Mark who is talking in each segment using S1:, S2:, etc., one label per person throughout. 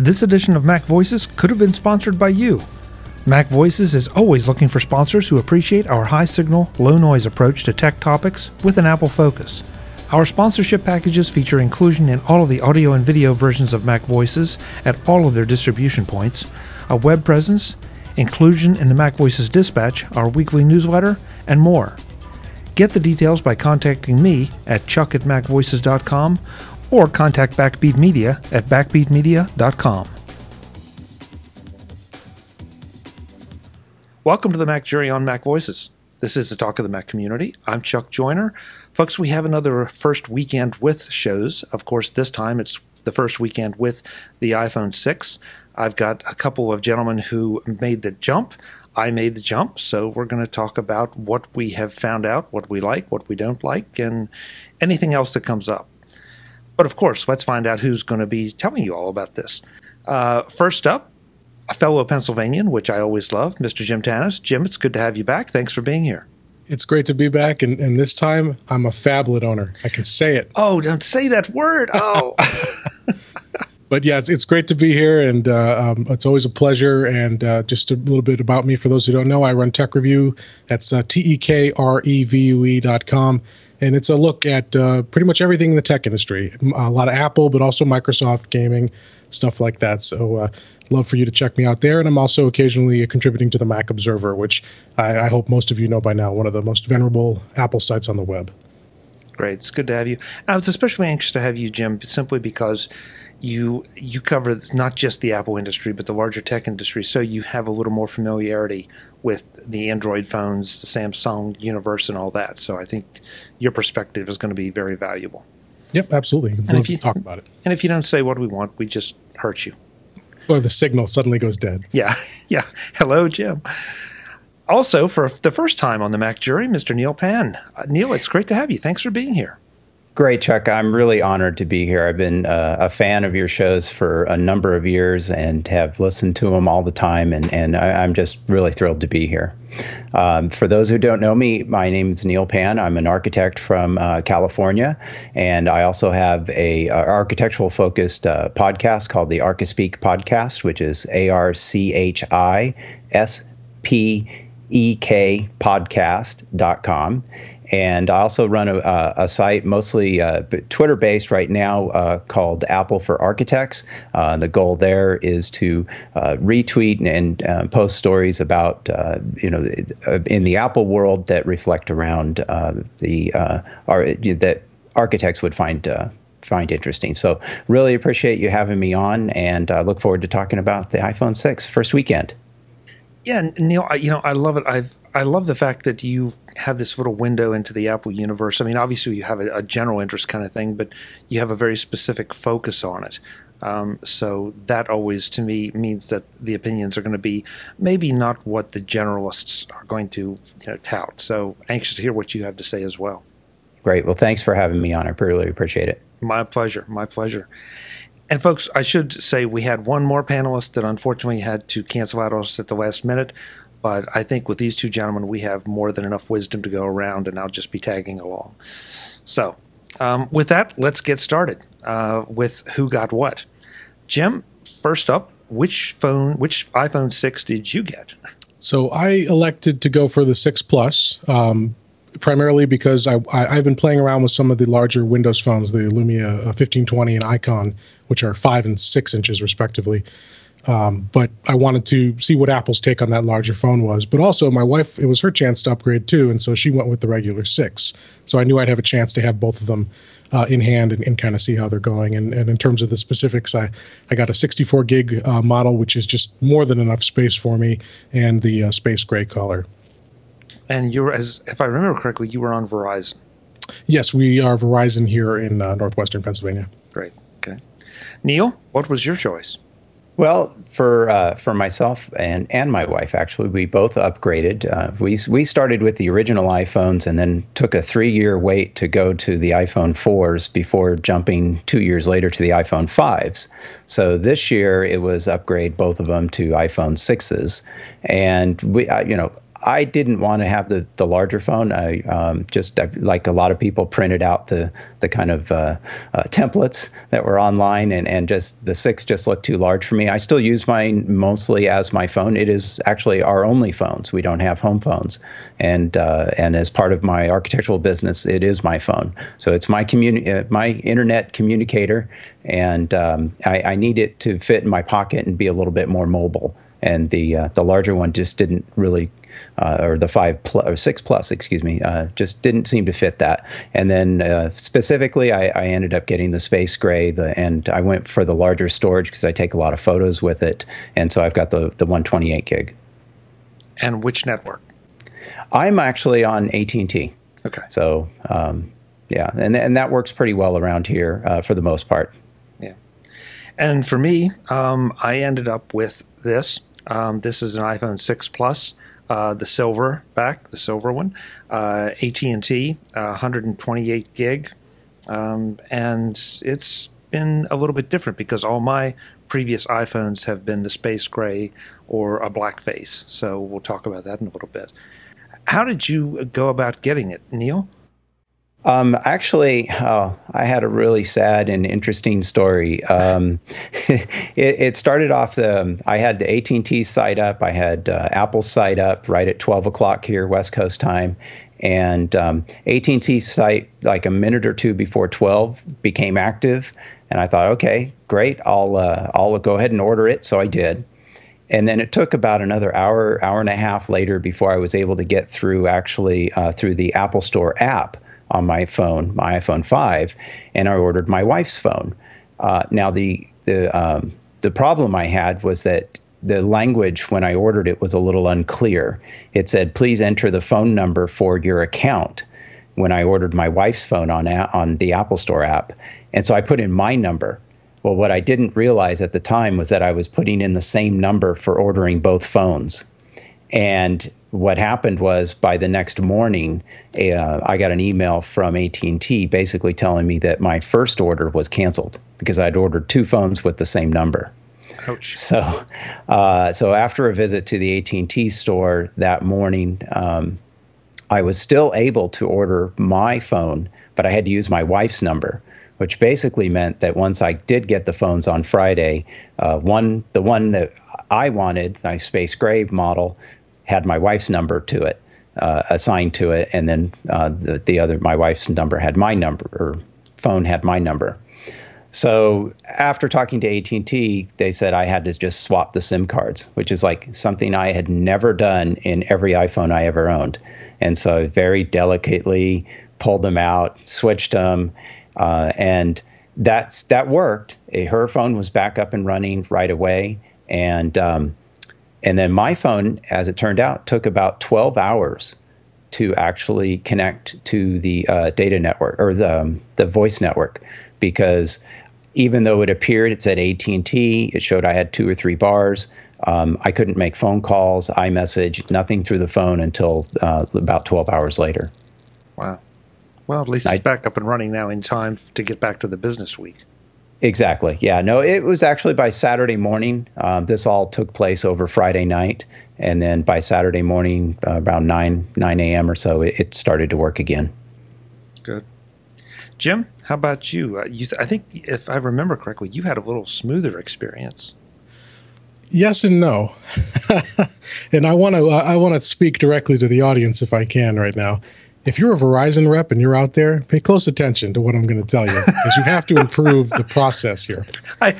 S1: This edition of Mac Voices could have been sponsored by you. Mac Voices is always looking for sponsors who appreciate our high-signal, low-noise approach to tech topics with an Apple focus. Our sponsorship packages feature inclusion in all of the audio and video versions of Mac Voices at all of their distribution points, a web presence, inclusion in the Mac Voices Dispatch, our weekly newsletter, and more. Get the details by contacting me at chuck@macvoices.com or contact Backbeat Media at backbeatmedia.com. Welcome to the MacJury on Mac Voices. This is the talk of the Mac community. I'm Chuck Joyner. Folks, we have another first weekend with shows. Of course, this time it's the first weekend with the iPhone 6. I've got a couple of gentlemen who made the jump. I made the jump, so we're going to talk about what we have found out, what we like, what we don't like, and anything else that comes up. But of course, let's find out who's going to be telling you all about this. First up, a fellow Pennsylvanian, which I always love, Mr. Jim Tanous. Jim, it's good to have you back. Thanks for being here.
S2: It's great to be back, and this time I'm a phablet owner. I can say it.
S1: Oh, don't say that word. Oh.
S2: But yeah, it's great to be here, and it's always a pleasure. And just a little bit about me, for those who don't know, I run Tech Review. That's tekrevue.com. And it's a look at pretty much everything in the tech industry. A lot of Apple, but also Microsoft, gaming, stuff like that. So love for you to check me out there. And I'm also occasionally contributing to the Mac Observer, which I hope most of you know by now, one of the most venerable Apple sites on the web.
S1: Great. It's good to have you. I was especially anxious to have you, Jim, simply because you cover not just the Apple industry, but the larger tech industry, so you have a little more familiarity with the Android phones, the Samsung universe, and all that. So I think your perspective is going to be very valuable.
S2: Yep, absolutely. I'd love to talk about it.
S1: And if you don't say what we want, we just hurt you.
S2: Or the signal suddenly goes dead.
S1: Yeah. Hello, Jim. Also, for the first time on the MacJury, Mr. Neal Pann. Neal, it's great to have you. Thanks for being here.
S3: Great, Chuck. I'm really honored to be here. I've been a fan of your shows for a number of years and have listened to them all the time, and I'm just really thrilled to be here. For those who don't know me, my name is Neal Pann. I'm an architect from California, and I also have a architectural-focused podcast called the Archispeak Podcast, which is ARCHISPEK podcast.com. And I also run a site mostly Twitter-based right now called Apple for Architects. The goal there is to retweet and post stories about, in the Apple world that reflect around that architects would find interesting. So really appreciate you having me on, and I look forward to talking about the iPhone 6 first weekend.
S1: Yeah, Neal, I love it. I love the fact that you have this little window into the Apple universe. I mean, obviously you have a general interest kind of thing, but you have a very specific focus on it. So that always, to me, means that the opinions are going to be maybe not what the generalists are going to tout. So anxious to hear what you have to say as well.
S3: Great. Well, thanks for having me on. I really appreciate it.
S1: My pleasure. My pleasure. And folks, I should say we had one more panelist that unfortunately had to cancel out on us at the last minute. But I think with these two gentlemen, we have more than enough wisdom to go around, and I'll just be tagging along. So with that, let's get started with who got what. Jim, first up, which iPhone 6 did you get?
S2: So I elected to go for the 6 Plus, primarily because I've been playing around with some of the larger Windows phones, the Lumia 1520 and Icon, which are 5 and 6 inches respectively. But I wanted to see what Apple's take on that larger phone was. But also, my wife, it was her chance to upgrade too, and so she went with the regular 6. So I knew I'd have a chance to have both of them in hand and kind of see how they're going. And in terms of the specifics, I got a 64 gig model, which is just more than enough space for me, and the space gray color.
S1: And if I remember correctly, you were on Verizon.
S2: Yes, we are Verizon here in northwestern Pennsylvania.
S1: Great. Okay. Neal, what was your choice?
S3: Well, for myself and my wife, actually, we both upgraded. We started with the original iPhones and then took a 3-year wait to go to the iPhone 4s before jumping 2 years later to the iPhone 5s. So this year it was upgrade both of them to iPhone 6s. And I didn't want to have the larger phone. I like a lot of people, printed out the kind of templates that were online, and just the 6 just looked too large for me. I still use mine mostly as my phone. It is actually our only phones. We don't have home phones, and as part of my architectural business, it is my phone. So it's my my internet communicator, and I need it to fit in my pocket and be a little bit more mobile. And the larger one just didn't really, or the 6 Plus, excuse me, just didn't seem to fit that. And then specifically, I ended up getting the space gray, and I went for the larger storage because I take a lot of photos with it. And so I've got the 128 gig.
S1: And which network?
S3: I'm actually on AT&T.
S1: Okay.
S3: So yeah, and that works pretty well around here for the most part.
S1: Yeah. And for me, I ended up with this. This is an iPhone 6 Plus, the silver one, AT&T, 128 gig. And it's been a little bit different because all my previous iPhones have been the space gray or a black face. So we'll talk about that in a little bit. How did you go about getting it, Neal?
S3: Actually, I had a really sad and interesting story. It started off, I had the AT&T site up. I had Apple's site up right at 12 o'clock here, West Coast time. And AT&T site, like a minute or two before 12, became active. And I thought, okay, great, I'll go ahead and order it. So I did. And then it took about another hour and a half later before I was able to get through, actually, through the Apple Store app on my phone, my iPhone 5, and I ordered my wife's phone. Now, the problem I had was that the language when I ordered it was a little unclear. It said, please enter the phone number for your account when I ordered my wife's phone on the Apple Store app. And so I put in my number. Well, what I didn't realize at the time was that I was putting in the same number for ordering both phones. And what happened was, by the next morning, I got an email from AT&T basically telling me that my first order was canceled because I'd ordered 2 phones with the same number.
S1: Ouch.
S3: So after a visit to the AT&T store that morning, I was still able to order my phone, but I had to use my wife's number, which basically meant that once I did get the phones on Friday, the one that I wanted, my space gray model, had my wife's number to it, assigned to it, and then the other, my wife's number had my number, or phone had my number. So after talking to AT&T, they said I had to just swap the SIM cards, which is like something I had never done in every iPhone I ever owned. And so I very delicately pulled them out, switched them, and that worked. Her phone was back up and running right away, and then my phone, as it turned out, took about 12 hours to actually connect to the data network, or the voice network, because even though it appeared, it said AT&T, it showed I had 2 or 3 bars, I couldn't make phone calls, iMessage, nothing through the phone until about 12 hours later.
S1: Wow. Well, at least it's back up and running now in time to get back to the business week.
S3: Exactly. Yeah. No, it was actually by Saturday morning. This all took place over Friday night. And then by Saturday morning, around 9 a.m. or so, it started to work again.
S1: Good. Jim, how about you? I think, if I remember correctly, you had a little smoother experience.
S2: Yes and no. And I want to speak directly to the audience if I can right now. If you're a Verizon rep and you're out there, pay close attention to what I'm going to tell you, because you have to improve the process here.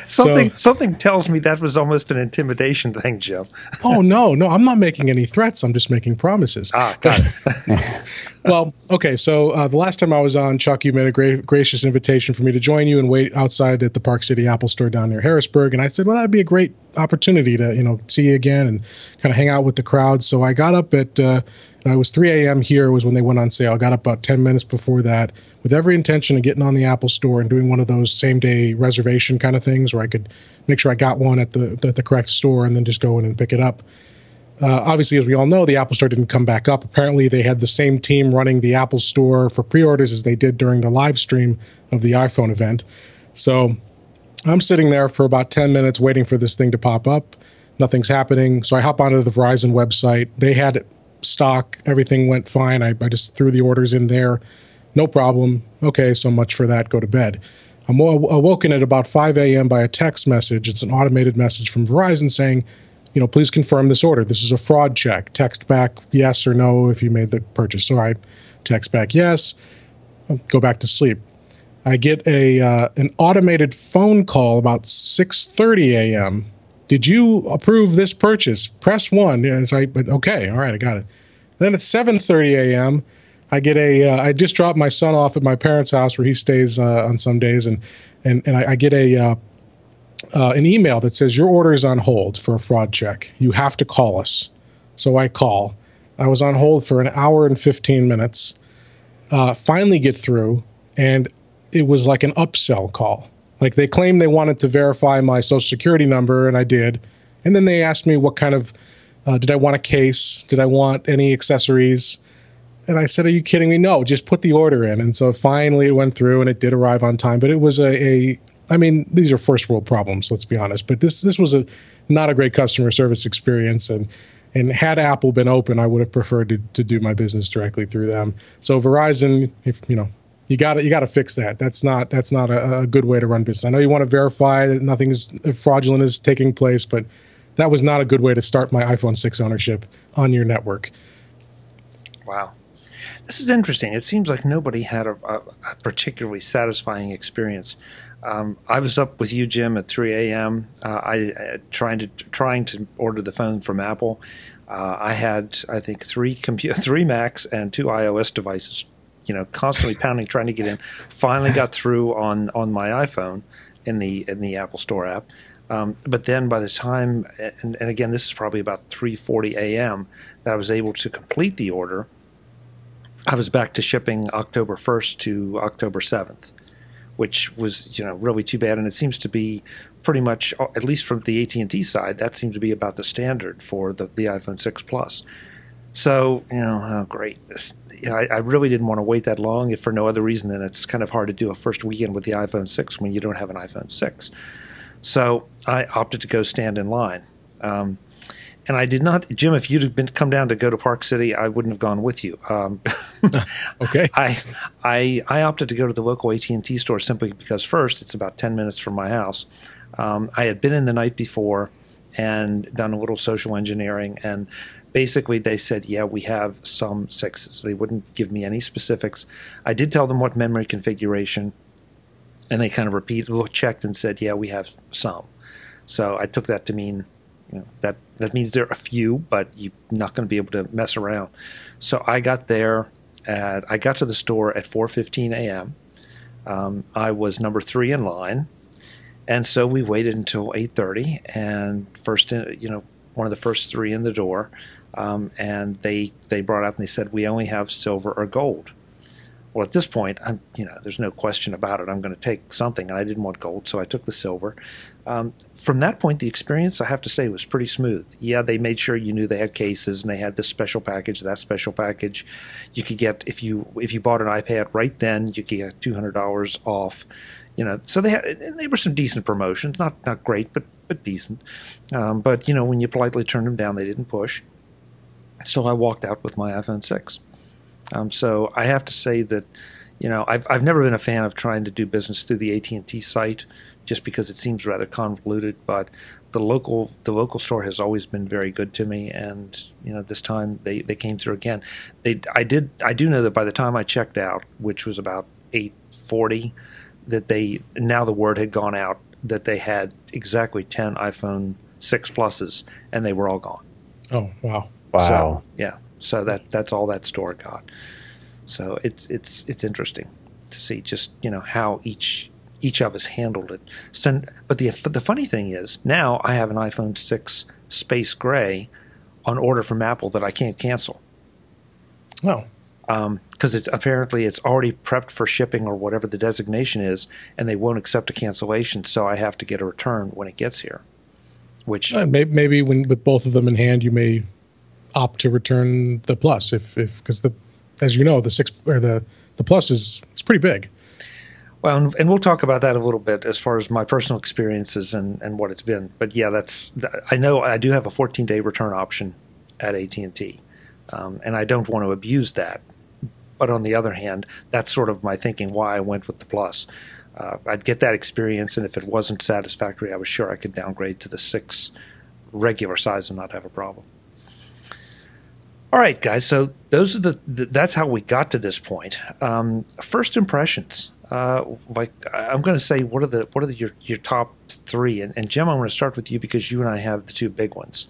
S1: Something tells me that was almost an intimidation thing, Jim.
S2: Oh, no, I'm not making any threats. I'm just making promises.
S1: Got it.
S2: Well, okay, so the last time I was on, Chuck, you made a gracious invitation for me to join you and wait outside at the Park City Apple Store down near Harrisburg. And I said, well, that'd be a great opportunity to, see you again and kind of hang out with the crowd. So I got up at... it was 3 a.m. here was when they went on sale. I got up about 10 minutes before that with every intention of getting on the Apple Store and doing one of those same-day reservation kind of things where I could make sure I got one at the correct store and then just go in and pick it up. Obviously, as we all know, the Apple Store didn't come back up. Apparently, they had the same team running the Apple Store for pre-orders as they did during the live stream of the iPhone event. So I'm sitting there for about 10 minutes waiting for this thing to pop up. Nothing's happening. So I hop onto the Verizon website. They had stock. Everything went fine. I just threw the orders in there. No problem. Okay, so much for that. Go to bed. I'm awoken at about 5 a.m. by a text message. It's an automated message from Verizon saying, please confirm this order. This is a fraud check. Text back yes or no if you made the purchase. So I text back yes. Go back to sleep. I get an automated phone call about 6:30 a.m. Did you approve this purchase? Press 1. Yeah, so okay, all right, I got it. Then at 7:30 a.m., I get I just dropped my son off at my parents' house where he stays on some days, and I get an email that says your order is on hold for a fraud check. You have to call us. So I call. I was on hold for an hour and 15 minutes. Finally get through, and it was like an upsell call. Like they claimed they wanted to verify my social security number, and I did. And then they asked me what kind of, did I want a case? Did I want any accessories? And I said, are you kidding me? No, just put the order in. And so finally it went through and it did arrive on time. But it was I mean, these are first world problems, let's be honest. But this was not a great customer service experience. And had Apple been open, I would have preferred to do my business directly through them. So Verizon, you got to fix that. That's not a good way to run business. I know you want to verify that nothing is fraudulent is taking place, but that was not a good way to start my iPhone 6 ownership on your network.
S1: Wow. This is interesting. It seems like nobody had a particularly satisfying experience. I was up with you, Jim, at 3 a.m. Trying to order the phone from Apple. I had, I think, 3 Macs and 2 iOS devices, constantly pounding, trying to get in. Finally got through on my iPhone in the Apple Store app. But then by the time, and again, this is probably about 3:40 a.m. that I was able to complete the order. I was back to shipping October 1st to October 7th, which was, really too bad. And it seems to be pretty much, at least from the AT&T side, that seemed to be about the standard for the iPhone 6 Plus. So, great. I really didn't want to wait that long, if for no other reason than it's kind of hard to do a first weekend with the iPhone 6 when you don't have an iPhone 6. So I opted to go stand in line. And I did not, Jim, if you'd come down to go to Park City, I wouldn't have gone with you.
S2: Okay.
S1: I opted to go to the local AT&T store simply because, first, it's about 10 minutes from my house. I had been in the night before and done a little social engineering, and basically they said, yeah, we have some 6s. They wouldn't give me any specifics. I did tell them what memory configuration, and they kind of checked and said, yeah, we have some. So I took that to mean, that means there are a few, but you're not going to be able to mess around. So I got there I got to the store at 4:15 a.m. I was number 3 in line, and so we waited until 8:30, and one of the first 3 in the door, and they brought out and they said, we only have silver or gold. Well, at this point, there's no question about it. I'm going to take something, and I didn't want gold, so I took the silver. From that point, the experience, I have to say, was pretty smooth. Yeah, they made sure you knew they had cases, and they had this special package, that special package. You could get, if you bought an iPad right then, you could get $200 off. So they were some decent promotions, not great, but decent. But when you politely turned them down, they didn't push. So I walked out with my iPhone 6. So I have to say that, I've never been a fan of trying to do business through the AT&T site, just because it seems rather convoluted. But the local store has always been very good to me, and this time they came through again. I do know that by the time I checked out, which was about 8:40, that now the word had gone out that they had exactly 10 iPhone 6 Pluses, and they were all gone.
S2: Oh, wow.
S1: So, yeah. So that's all that store got. So it's interesting to see just how each of us handled it. So, but the funny thing is, now I have an iPhone 6 Space Gray on order from Apple that I can't cancel.
S2: Oh.
S1: Because it's already prepped for shipping or whatever the designation is, and they won't accept a cancellation. So I have to get a return when it gets here. Which
S2: maybe with both of them in hand, you may opt to return the Plus because as you know, the 6 or the Plus is pretty big.
S1: Well, and we'll talk about that a little bit as far as my personal experiences and what it's been. But yeah, I know I do have a 14-day return option at AT&T. and I don't want to abuse that. But on the other hand, that's sort of my thinking why I went with the Plus. I'd get that experience, and if it wasn't satisfactory, I was sure I could downgrade to the 6 regular size and not have a problem. All right, guys. So those are that's how we got to this point. First impressions. Like I'm going to say, what are your top 3? And Jim, I want to start with you because you and I have the 2 big ones.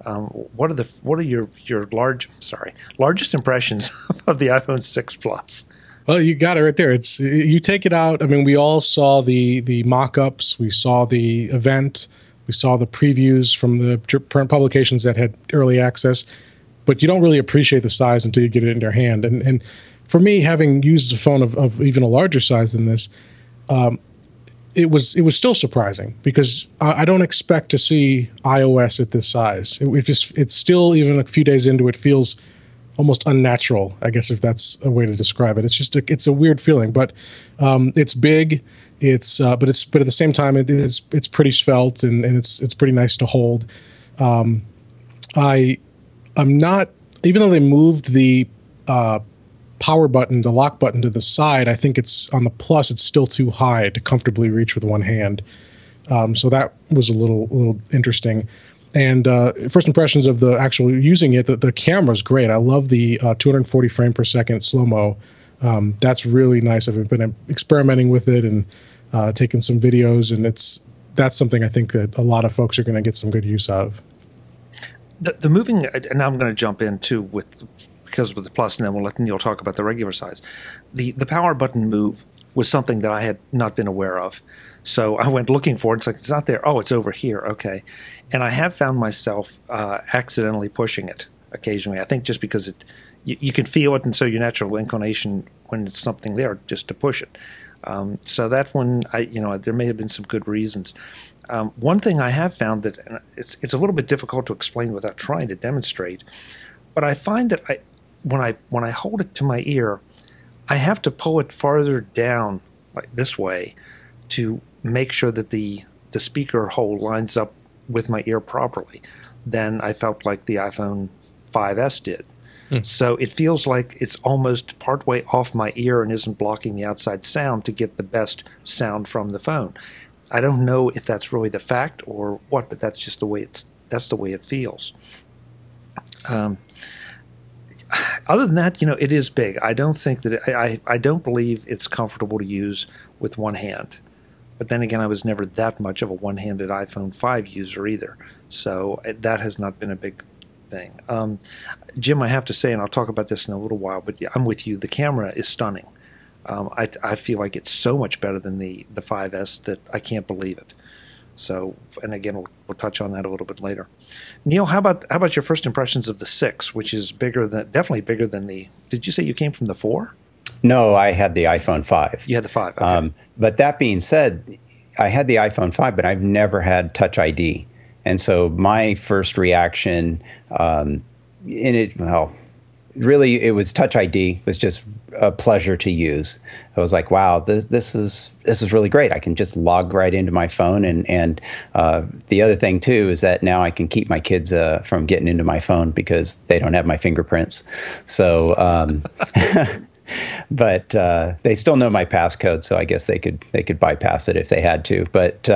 S1: What are your largest impressions of the iPhone 6 Plus?
S2: Well, you got it right there. It's you take it out. I mean, we all saw the mock-ups. We saw the event. We saw the previews from the publications that had early access. But you don't really appreciate the size until you get it in your hand. And for me, having used a phone of even a larger size than this, it was still surprising because I don't expect to see iOS at this size. It's still, even a few days into it, feels almost unnatural, I guess, if that's a way to describe it. It's just it's a weird feeling, but it's big. But at the same time it's pretty svelte and it's pretty nice to hold. I'm not, even though they moved the power button, the lock button to the side, I think it's on the Plus, it's still too high to comfortably reach with one hand. So that was a little interesting. And first impressions of the actual using it, the camera's great. I love the 240 frame per second slow-mo. That's really nice. I've been experimenting with it and taking some videos, and that's something I think that a lot of folks are going to get some good use out of.
S1: The moving, and I'm going to jump in too with the Plus, and then we'll let Neal talk about the regular size. The power button move was something that I had not been aware of. So I went looking for it. It's like, it's not there. Oh, it's over here. Okay. And I have found myself accidentally pushing it occasionally. I think just because you can feel it, and so your natural inclination when it's something there just to push it. So that one, there may have been some good reasons. One thing I have found that, and it's a little bit difficult to explain without trying to demonstrate, but I find that when I hold it to my ear, I have to pull it farther down like this way to make sure that the speaker hole lines up with my ear properly than I felt like the iPhone 5S did. So it feels like it's almost partway off my ear and isn't blocking the outside sound to get the best sound from the phone. I don't know if that's really the fact or what, but that's just the way it feels. Other than that, it is big. I don't think that I don't believe it's comfortable to use with one hand. But then again, I was never that much of a one-handed iPhone 5 user either. So that has not been a big thing. Jim, I have to say, and I'll talk about this in a little while, but yeah, I'm with you. The camera is stunning. I feel like it's so much better than the 5S that I can't believe it. So, and again, we'll touch on that a little bit later. Neal, how about your first impressions of the 6, which is definitely bigger than the? Did you say you came from the 4?
S3: No, I had the iPhone 5.
S1: You had the 5. Okay.
S3: But that being said, I had the iPhone 5, but I've never had Touch ID, and so my first reaction really, it was Touch ID. It was just a pleasure to use. I was like, wow, this is really great. I can just log right into my phone. And the other thing, too, is that now I can keep my kids from getting into my phone because they don't have my fingerprints. So, but they still know my passcode, so I guess they could bypass it if they had to. But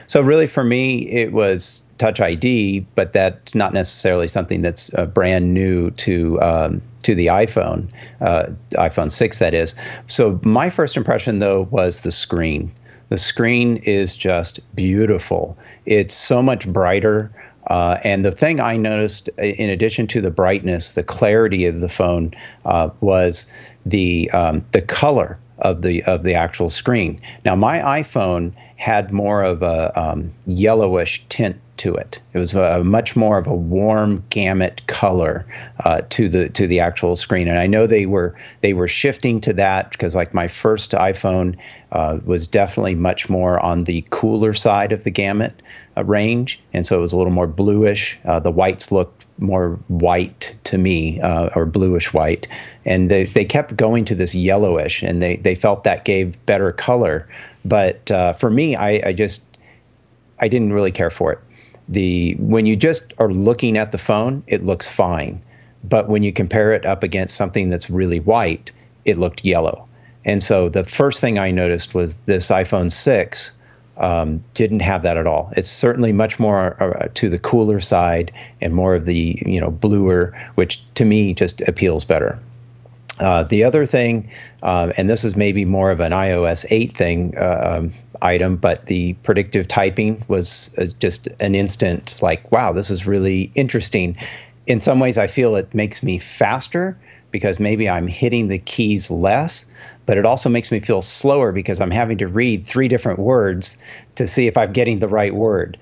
S3: so really for me, it was Touch ID, but that's not necessarily something that's brand new to the iPhone, iPhone 6, that is. So my first impression, though, was the screen. The screen is just beautiful. It's so much brighter. And the thing I noticed, in addition to the brightness, the clarity of the phone, was the color of the actual screen. Now, my iPhone had more of a yellowish tint to it. It was much more of a warm gamut color to the actual screen, and I know they were shifting to that because, like, my first iPhone was definitely much more on the cooler side of the gamut range, and so it was a little more bluish. The whites looked more white to me, or bluish white, and they kept going to this yellowish, and they felt that gave better color. But for me, I didn't really care for it. When you just are looking at the phone, it looks fine. but when you compare it up against something that's really white, it looked yellow. And so the first thing I noticed was this iPhone 6 didn't have that at all. It's certainly much more to the cooler side and more of the bluer, which to me just appeals better. The other thing, and this is maybe more of an iOS 8 thing item, but the predictive typing was just an instant like, wow, this is really interesting. In some ways, I feel it makes me faster because maybe I'm hitting the keys less, but it also makes me feel slower because I'm having to read 3 different words to see if I'm getting the right word.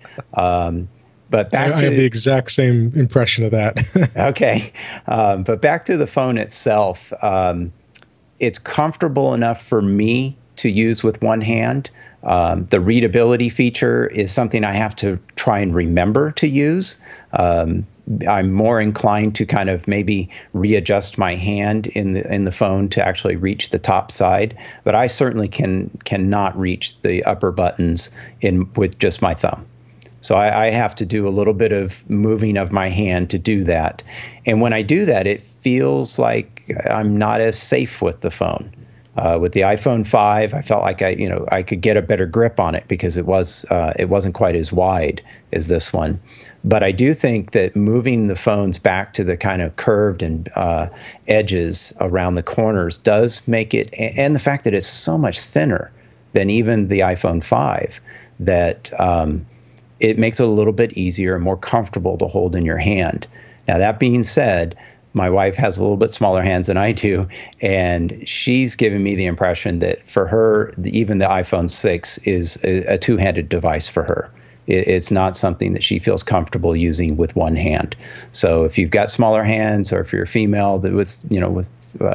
S3: But back
S2: I have the exact same impression of that.
S3: Okay. But back to the phone itself, it's comfortable enough for me to use with one hand. The readability feature is something I have to try and remember to use. I'm more inclined to kind of maybe readjust my hand in the phone to actually reach the top side, but I certainly cannot reach the upper buttons with just my thumb. So I have to do a little bit of moving of my hand to do that. And when I do that, it feels like I'm not as safe with the phone. With the iPhone 5, I felt like I could get a better grip on it because it wasn't quite as wide as this one. But I do think that moving the phones back to the kind of curved and edges around the corners does make it, and the fact that it's so much thinner than even the iPhone 5, that it makes it a little bit easier and more comfortable to hold in your hand. Now, that being said, my wife has a little bit smaller hands than I do, and she's given me the impression that for her, even the iPhone 6 is a two-handed device for her. It's not something that she feels comfortable using with one hand. So if you've got smaller hands, or if you're a female with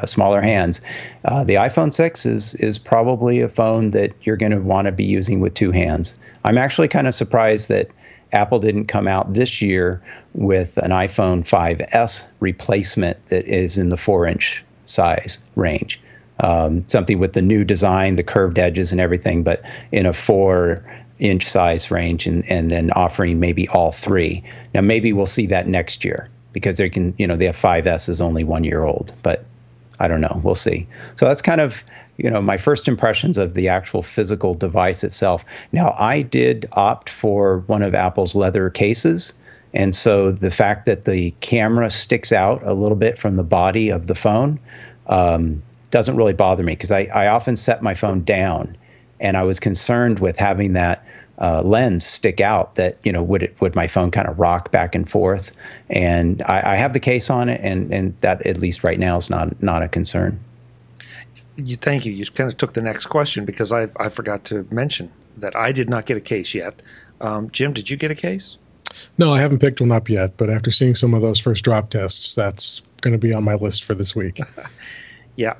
S3: smaller hands, the iPhone 6 is probably a phone that you're going to want to be using with 2 hands. I'm actually kind of surprised that Apple didn't come out this year with an iPhone 5S replacement that is in the 4-inch size range. Something with the new design, the curved edges and everything, but in a 4-inch size range, and then offering maybe all 3. Now, maybe we'll see that next year because they have 5S is only 1 year old, but I don't know. We'll see. So that's kind of, my first impressions of the actual physical device itself. Now, I did opt for one of Apple's leather cases. And so the fact that the camera sticks out a little bit from the body of the phone doesn't really bother me, because I often set my phone down, and I was concerned with having that lens stick out, that would my phone kind of rock back and forth. And I have the case on it, and that, at least right now, is not a concern.
S1: Thank you. You kind of took the next question, because I forgot to mention that I did not get a case yet. Jim, did you get a case?
S2: No, I haven't picked one up yet, but after seeing some of those first drop tests, that's going to be on my list for this week.
S1: Yeah,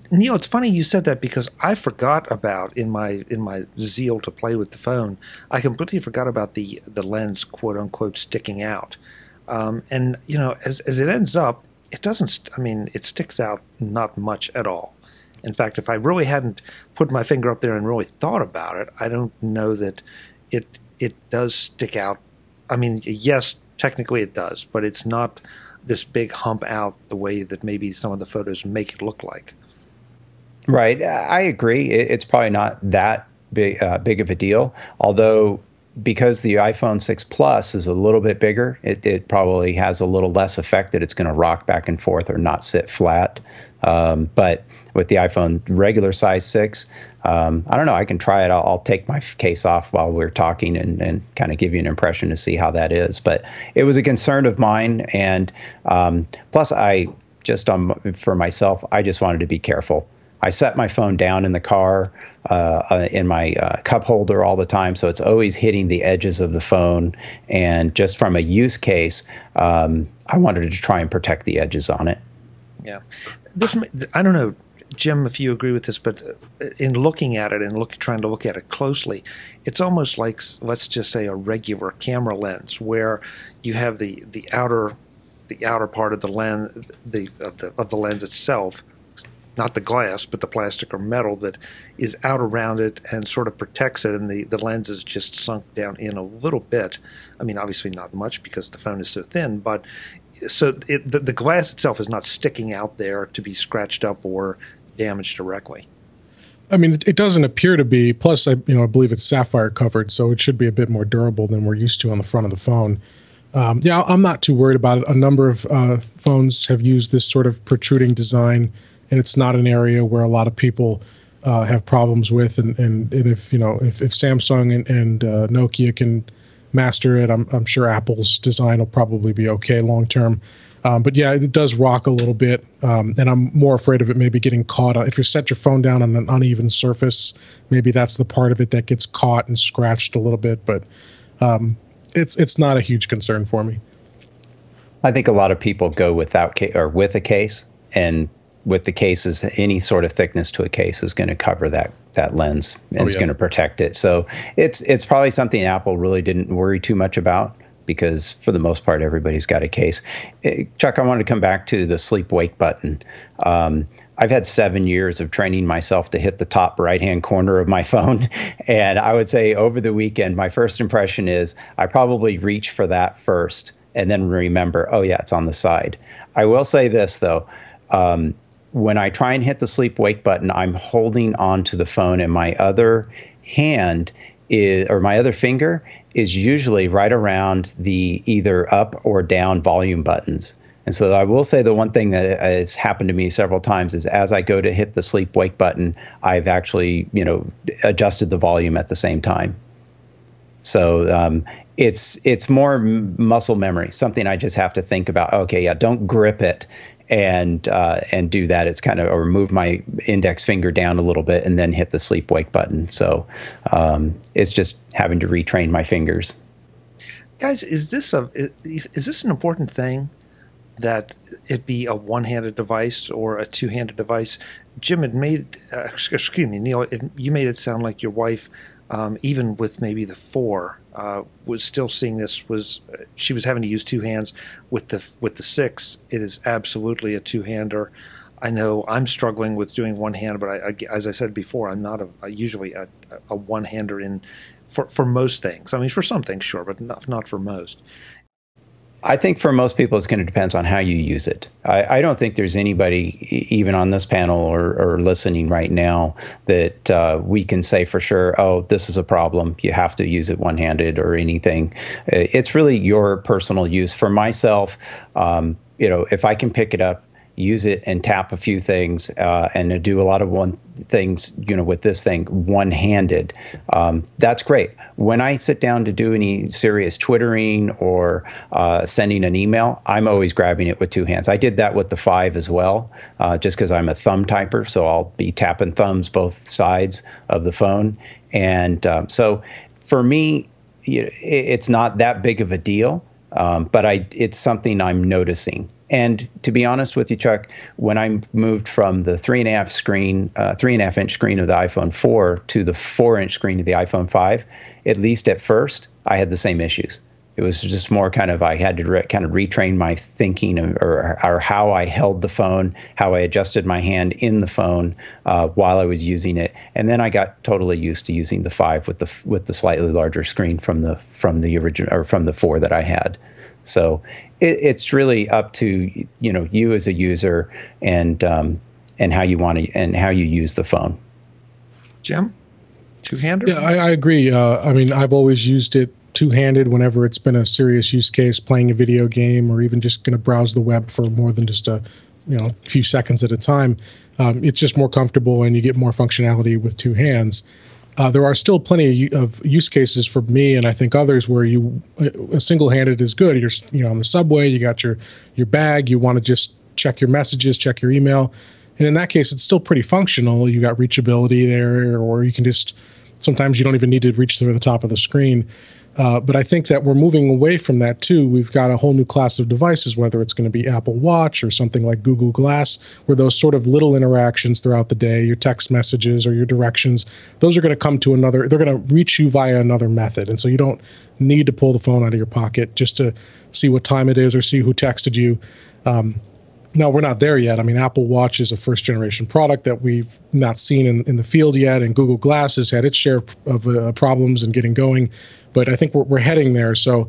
S1: Neal, it's funny you said that, because I forgot about, in my zeal to play with the phone, I completely forgot about the lens, quote unquote, sticking out. And as it ends up, it doesn't. It sticks out not much at all. In fact, if I really hadn't put my finger up there and really thought about it, I don't know that it does stick out. Yes, technically it does, but it's not this big hump out the way that maybe some of the photos make it look like.
S3: Right. I agree. It's probably not that big of a deal, although because the iPhone 6 Plus is a little bit bigger, it probably has a little less effect that it's going to rock back and forth or not sit flat. But with the iPhone regular size 6, I don't know. I can try it. I'll take my case off while we're talking and kind of give you an impression to see how that is. But it was a concern of mine. And plus, for myself, I just wanted to be careful. I set my phone down in the car in my cup holder all the time, so it's always hitting the edges of the phone. And just from a use case, I wanted to try and protect the edges on it.
S1: Yeah. I don't know, Jim, if you agree with this, but in looking at it and trying to look at it closely, it's almost like, let's just say, a regular camera lens, where you have the outer part of the lens, of the lens itself, not the glass, but the plastic or metal that is out around it and sort of protects it, and the lens is just sunk down in a little bit. Obviously not much, because the phone is so thin, but so the glass itself is not sticking out there to be scratched up or damaged directly.
S2: I mean, it doesn't appear to be. Plus, I believe it's sapphire covered, so it should be a bit more durable than we're used to on the front of the phone. Yeah, I'm not too worried about it. A number of phones have used this sort of protruding design, and it's not an area where a lot of people have problems with. And if Samsung and Nokia can master it, I'm sure Apple's design will probably be okay long term. But yeah, it does rock a little bit, and I'm more afraid of it maybe getting caught. If you set your phone down on an uneven surface, maybe that's the part of it that gets caught and scratched a little bit. But it's not a huge concern for me.
S3: I think a lot of people go without or with a case, and with the cases, any sort of thickness to a case is going to cover that lens, and it's going to protect it. So it's probably something Apple really didn't worry too much about, because for the most part, everybody's got a case. Chuck, I wanted to come back to the sleep-wake button. I've had 7 years of training myself to hit the top right-hand corner of my phone. And I would say over the weekend, my first impression is I probably reach for that first and then remember, oh, yeah, it's on the side. I will say this, though. When I try and hit the sleep-wake button, I'm holding onto the phone, and my other hand my other finger is usually right around the either up or down volume buttons. And so I will say the one thing that has happened to me several times is as I go to hit the sleep-wake button, I've actually, adjusted the volume at the same time. So it's more muscle memory, something I just have to think about. Okay, yeah, don't grip it and do that. It's kind of, or move my index finger down a little bit and then hit the sleep-wake button. So it's just having to retrain my fingers.
S1: Guys, is this an important thing, that it be a one-handed device or a two-handed device? Jim had made, excuse me, Neal, you made it sound like your wife, even with maybe the 4, was still seeing this. She was having to use two hands. With the 6, it is absolutely a two-hander. I know I'm struggling with doing one-handed, but as I said before, I'm not usually a one-hander for most things. I mean, for some things, sure, but not for most.
S3: I think for most people, it's going to depend on how you use it. I don't think there's anybody, even on this panel or listening right now, that we can say for sure, oh, this is a problem, you have to use it one-handed or anything. It's really your personal use. For myself, if I can pick it up, use it and tap a few things and do a lot of things, with this thing one-handed, that's great. When I sit down to do any serious twittering or sending an email, I'm always grabbing it with two hands. I did that with the 5 as well, just because I'm a thumb typer, so I'll be tapping thumbs both sides of the phone. And so for me, it's not that big of a deal, but it's something I'm noticing. And to be honest with you, Chuck, when I moved from the 3.5-inch screen of the iPhone 4 to the 4-inch screen of the iPhone 5, at least at first, I had the same issues. It was just more kind of, I had to kind of retrain my thinking or how I held the phone, how I adjusted my hand in the phone while I was using it, and then I got totally used to using the 5 with the slightly larger screen from the original, or from the 4 that I had. So it's really up to you as a user and how you want to and how you use the phone.
S1: Jim, two-hander?
S2: Yeah, I agree. I mean, I've always used it two-handed whenever it's been a serious use case, playing a video game or even just going to browse the web for more than just a few seconds at a time. It's just more comfortable and you get more functionality with two hands. There are still plenty of use cases for me, and I think others, where a single-handed is good. You're on the subway, you got your bag, you want to just check your messages, check your email, and in that case, it's still pretty functional. You got reachability there, or you can sometimes you don't even need to reach to the top of the screen. But I think that we're moving away from that too. We've got a whole new class of devices, whether it's going to be Apple Watch or something like Google Glass, where those sort of little interactions throughout the day, your text messages or your directions, those are going to come to they're going to reach you via another method. And so you don't need to pull the phone out of your pocket just to see what time it is or see who texted you. No, we're not there yet. I mean, Apple Watch is a first-generation product that we've not seen in the field yet, and Google Glass has had its share of problems in getting going. But I think we're heading there. So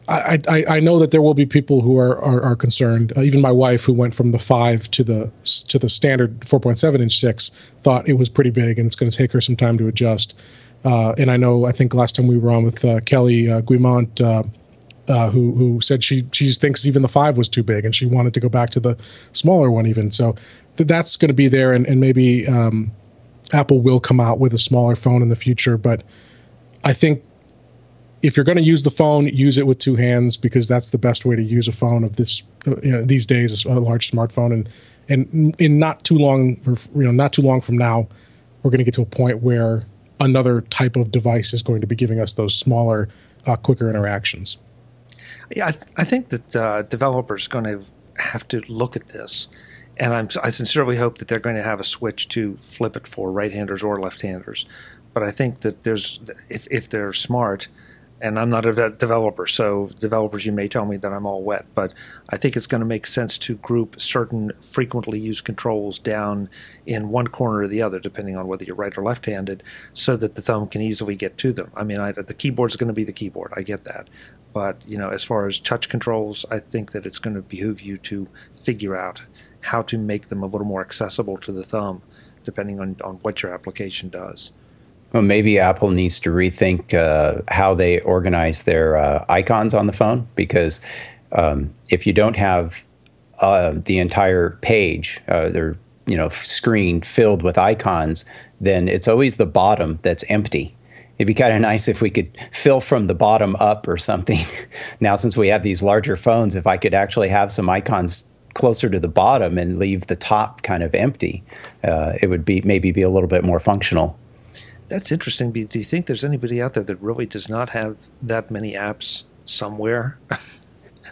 S2: I know that there will be people who are concerned. Even my wife, who went from the 5 to the standard 4.7-inch 6, thought it was pretty big, and it's going to take her some time to adjust. And I think last time we were on with Kelly Guimont, who said she thinks even the 5 was too big, and she wanted to go back to the smaller one even. So that's going to be there, and maybe Apple will come out with a smaller phone in the future. But I think if you're going to use the phone, use it with two hands, because that's the best way to use a phone of this these days, a large smartphone. And in not too long from now, we're going to get to a point where another type of device is going to be giving us those smaller, quicker interactions.
S1: Yeah, I think that developers are going to have to look at this, and I sincerely hope that they're going to have a switch to flip it for right-handers or left-handers. But I think that if they're smart, and I'm not a developer, so developers, you may tell me that I'm all wet, but I think it's going to make sense to group certain frequently used controls down in one corner or the other, depending on whether you're right or left-handed, so that the thumb can easily get to them. I mean, the keyboard's going to be the keyboard. I get that. But, as far as touch controls, I think that it's going to behoove you to figure out how to make them a little more accessible to the thumb, depending on what your application does.
S3: Well, maybe Apple needs to rethink how they organize their icons on the phone, because if you don't have the entire page, their screen filled with icons, then it's always the bottom that's empty. It'd be kind of nice if we could fill from the bottom up or something. Now, since we have these larger phones, if I could actually have some icons closer to the bottom and leave the top kind of empty, it would maybe be a little bit more functional.
S1: That's interesting. Do you think there's anybody out there that really does not have that many apps somewhere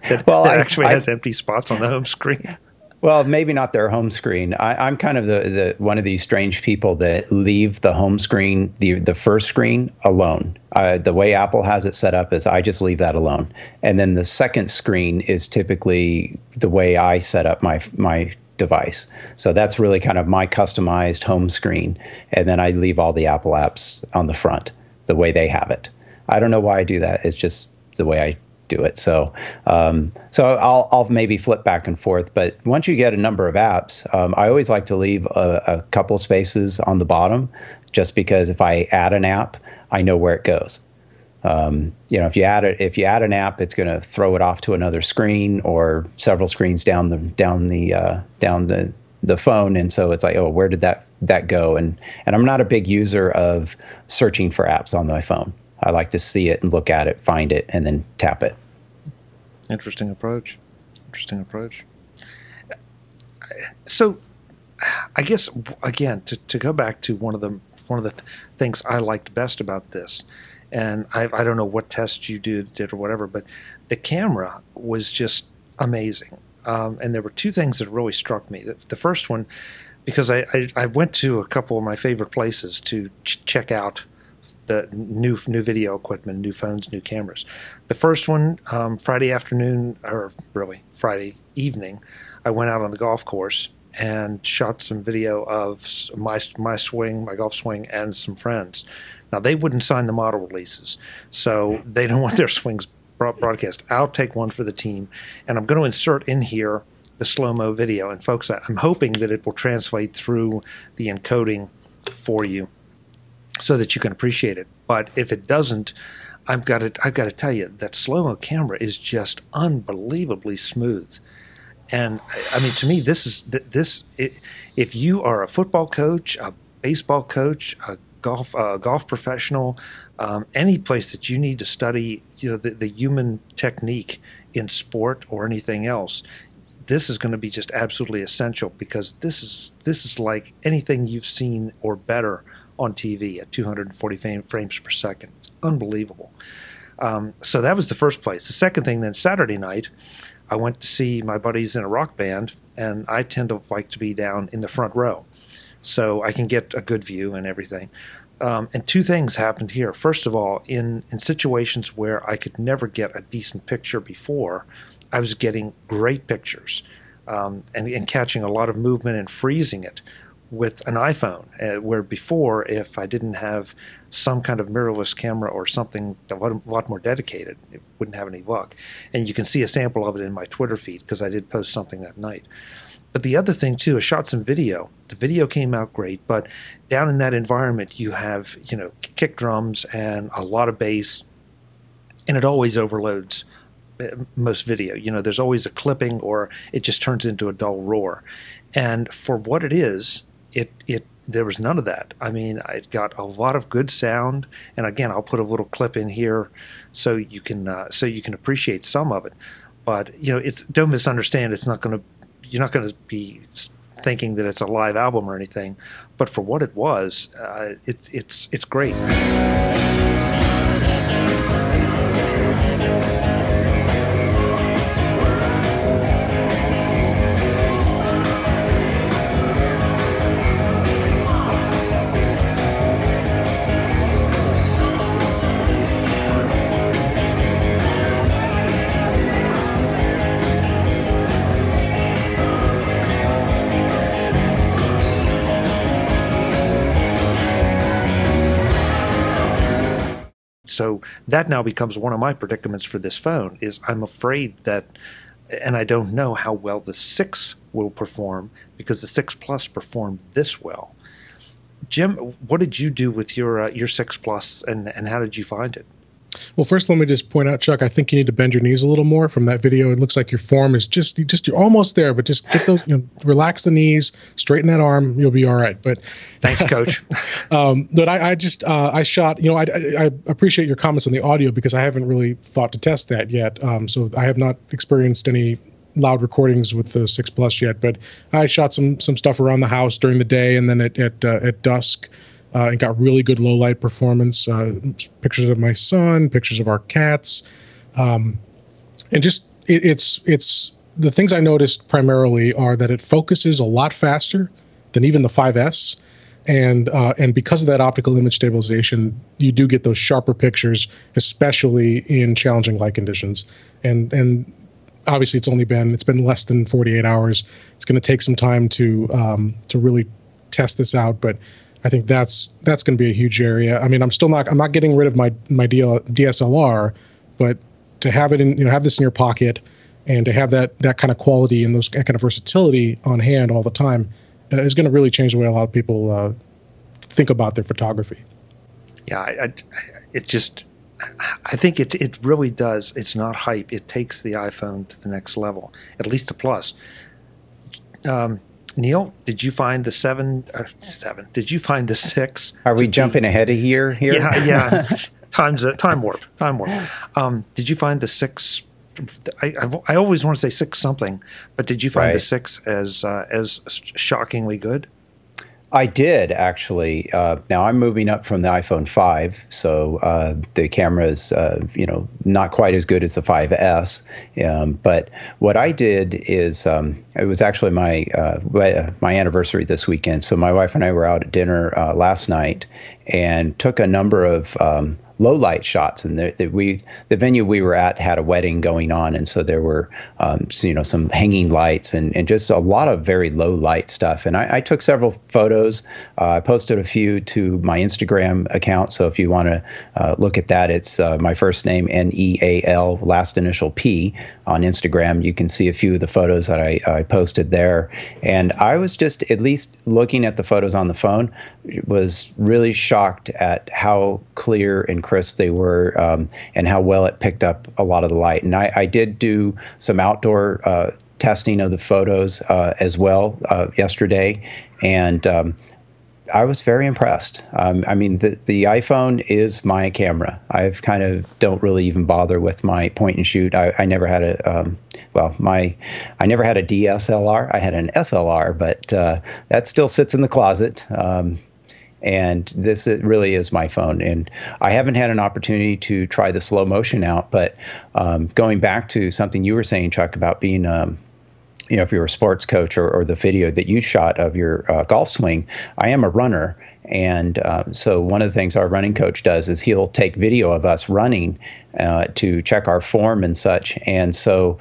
S1: that actually has empty spots on the home screen?
S3: Well, maybe not their home screen. I'm kind of the one of these strange people that leave the home screen, the first screen, alone. The way Apple has it set up is I just leave that alone. And then the second screen is typically the way I set up my device. So that's really kind of my customized home screen. And then I leave all the Apple apps on the front, the way they have it. I don't know why I do that. It's just the way I do it. So I'll maybe flip back and forth. But once you get a number of apps, I always like to leave a couple spaces on the bottom, just because if I add an app, I know where it goes. If you add an app, it's going to throw it off to another screen or several screens down the phone, and so it's like, oh, where did that go? And I'm not a big user of searching for apps on my phone. I like to see it and look at it, find it, and then tap it.
S1: Interesting approach. So, I guess again to go back to one of the things I liked best about this. And I don't know what tests you did or whatever, but the camera was just amazing. And there were two things that really struck me. The first one, because I went to a couple of my favorite places to check out the new video equipment, new phones, new cameras. The first one, Friday afternoon, or really Friday evening, I went out on the golf course and shot some video of my golf swing, and some friends. Now, they wouldn't sign the model releases, so they don't want their swings broadcast. I'll take one for the team, and I'm going to insert in here the slow-mo video. And folks, I'm hoping that it will translate through the encoding for you so that you can appreciate it. But if it doesn't, I've got to tell you, that slow-mo camera is just unbelievably smooth. And I mean, to me, if you are a football coach, a baseball coach, a golf professional, any place that you need to study, the human technique in sport or anything else, this is going to be just absolutely essential, because this is like anything you've seen or better on TV at 240 frames per second. It's unbelievable. So that was the first place. The second thing, then, Saturday night, I went to see my buddies in a rock band, and I tend to like to be down in the front row, so I can get a good view and everything. And two things happened here. First of all, in situations where I could never get a decent picture before, I was getting great pictures and catching a lot of movement and freezing it. with an iPhone, where before, if I didn't have some kind of mirrorless camera or something a lot more dedicated, it wouldn't have any luck. And you can see a sample of it in my Twitter feed because I did post something that night. But the other thing, too, I shot some video. The video came out great, but down in that environment, you have, kick drums and a lot of bass, and it always overloads most video. There's always a clipping or it just turns into a dull roar. And for what it is, there was none of that. I mean, it got a lot of good sound, and again, I'll put a little clip in here so you can appreciate some of it. But don't misunderstand. You're not going to be thinking that it's a live album or anything. But for what it was, it's great. So that now becomes one of my predicaments for this phone is I'm afraid that, and I don't know how well the 6 will perform because the 6 Plus performed this well. Jim, what did you do with your 6 Plus and how did you find it?
S2: Well, first, let me just point out, Chuck, I think you need to bend your knees a little more from that video. It looks like your form is you're almost there, but just get those, relax the knees, straighten that arm, you'll be all right. But
S1: thanks, Coach.
S2: But I shot, I appreciate your comments on the audio because I haven't really thought to test that yet. So I have not experienced any loud recordings with the 6 Plus yet, but I shot some stuff around the house during the day and then at dusk. And got really good low light performance, pictures of my son, pictures of our cats. And just it's the things I noticed primarily are that it focuses a lot faster than even the 5S. And because of that optical image stabilization, you do get those sharper pictures, especially in challenging light conditions. And obviously it's been less than 48 hours. It's going to take some time to really test this out, but I think that's going to be a huge area. I mean, I'm not getting rid of my DSLR, but to have it have this in your pocket and to have that kind of quality and that kind of versatility on hand all the time is going to really change the way a lot of people think about their photography.
S1: Yeah, I think it really does. It's not hype. It takes the iPhone to the next level, at least the Plus. Neal, did you find the 7? Did you find the 6?
S3: Are we jumping ahead of here?
S1: Yeah. Time warp. Did you find the 6? I always want to say 6 something, but did you find the 6 as shockingly good?
S3: I did, actually. Now I'm moving up from the iPhone 5, so the camera is, not quite as good as the 5S. But what I did is, it was actually my anniversary this weekend. So my wife and I were out at dinner last night and took a number of low light shots, and the venue we were at had a wedding going on, and so there were some hanging lights and just a lot of very low light stuff. And I took several photos. I posted a few to my Instagram account, so if you want to look at that, it's my first name Neal, last initial P on Instagram. You can see a few of the photos that I posted there, and I was just, at least looking at the photos on the phone, was really shocked at how clear and crisp they were, and how well it picked up a lot of the light. And I did do some outdoor testing of the photos as well yesterday, and I was very impressed. I mean, the iPhone is my camera. I've kind of don't really even bother with my point and shoot. I never had I never had a DSLR. I had an SLR, but that still sits in the closet. And this really is my phone. And I haven't had an opportunity to try the slow motion out, but going back to something you were saying, Chuck, about being, if you're a sports coach or the video that you shot of your golf swing, I am a runner. And so one of the things our running coach does is he'll take video of us running to check our form and such. And so,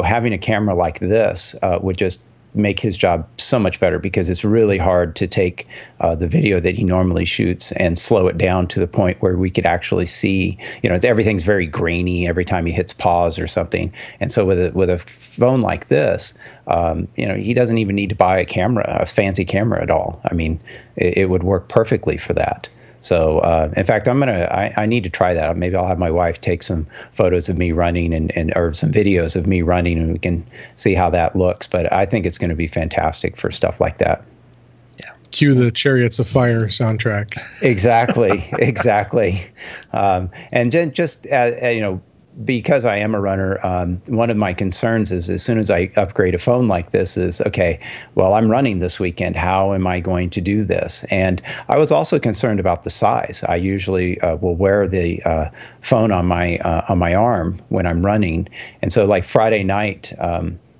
S3: having a camera like this would just make his job so much better, because it's really hard to take the video that he normally shoots and slow it down to the point where we could actually see, everything's very grainy every time he hits pause or something. And so with a phone like this, he doesn't even need to buy a fancy camera at all. I mean, it would work perfectly for that. So, in fact, I need to try that. Maybe I'll have my wife take some photos of me running or some videos of me running, and we can see how that looks. But I think it's going to be fantastic for stuff like that.
S2: Yeah. Cue the Chariots of Fire soundtrack.
S3: Exactly. And just, because I am a runner, one of my concerns is, as soon as I upgrade a phone like this, is, okay, well, I'm running this weekend. How am I going to do this? And I was also concerned about the size. I usually will wear the phone on my arm when I'm running. And so, like Friday night,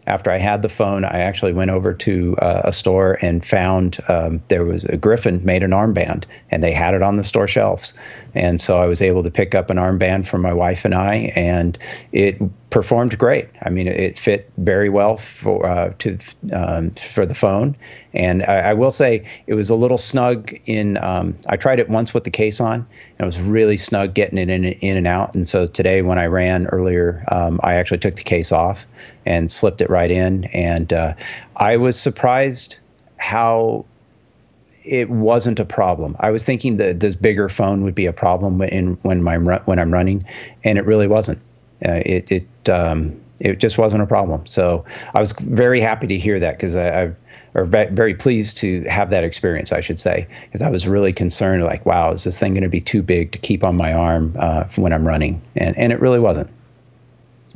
S3: after I had the phone, I actually went over to a store and found there was a Griffin made an armband, and they had it on the store shelves. And so I was able to pick up an armband for my wife and I, and it performed great. I mean, it fit very well for the phone. And I will say it was a little snug I tried it once with the case on, and it was really snug getting it in and out. And so today when I ran earlier, I actually took the case off and slipped it right in. And I was surprised how it wasn't a problem. I was thinking that this bigger phone would be a problem when I'm running, and it really wasn't. It just wasn't a problem. So I was very happy to hear that, because or very pleased to have that experience, I should say, because I was really concerned, like, wow, is this thing going to be too big to keep on my arm when I'm running? And it really wasn't.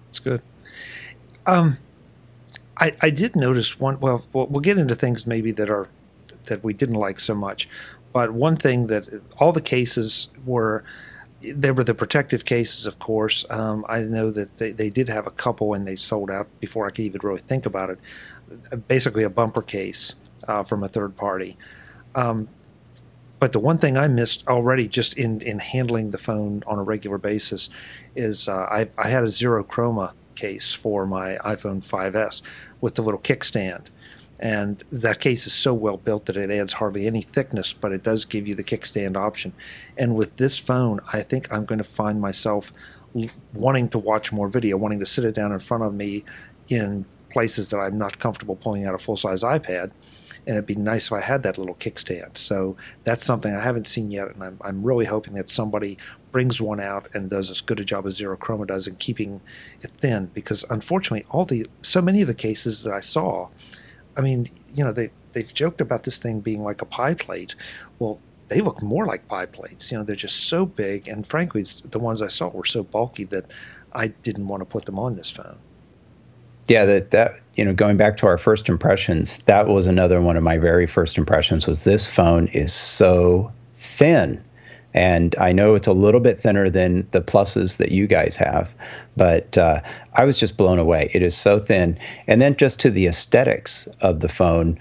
S1: That's good. I did notice one. Well, we'll get into things maybe that we didn't like so much, but one thing that all the cases were. There were the protective cases, of course. I know that they did have a couple, and they sold out before I could even really think about it. Basically a bumper case from a third party. But the one thing I missed already just in handling the phone on a regular basis is I had a zero chroma case for my iPhone 5S with the little kickstand. And that case is so well built that it adds hardly any thickness, but it does give you the kickstand option. And with this phone, I think I'm going to find myself wanting to watch more video, wanting to sit it down in front of me in places that I'm not comfortable pulling out a full-size iPad. And it'd be nice if I had that little kickstand. So that's something I haven't seen yet, and I'm really hoping that somebody brings one out and does as good a job as Zero Chroma does in keeping it thin. Because unfortunately, so many of the cases that I saw, I mean, they've joked about this thing being like a pie plate. Well, they look more like pie plates. They're just so big, and frankly, the ones I saw were so bulky that I didn't want to put them on this phone.
S3: Yeah, that going back to our first impressions, that was another one of my very first impressions, was this phone is so thin. And I know it's a little bit thinner than the Pluses that you guys have, but I was just blown away. It is so thin. And then just to the aesthetics of the phone,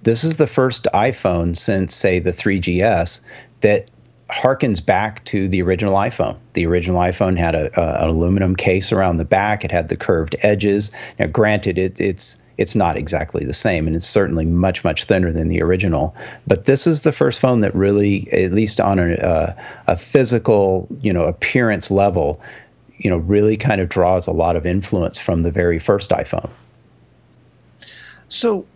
S3: this is the first iPhone since, say, the 3GS that harkens back to the original iPhone. The original iPhone had an aluminum case around the back. It had the curved edges. Now, granted, it's not exactly the same, and it's certainly much, much thinner than the original. But this is the first phone that really, at least on a physical, appearance level, really kind of draws a lot of influence from the very first iPhone.
S1: So,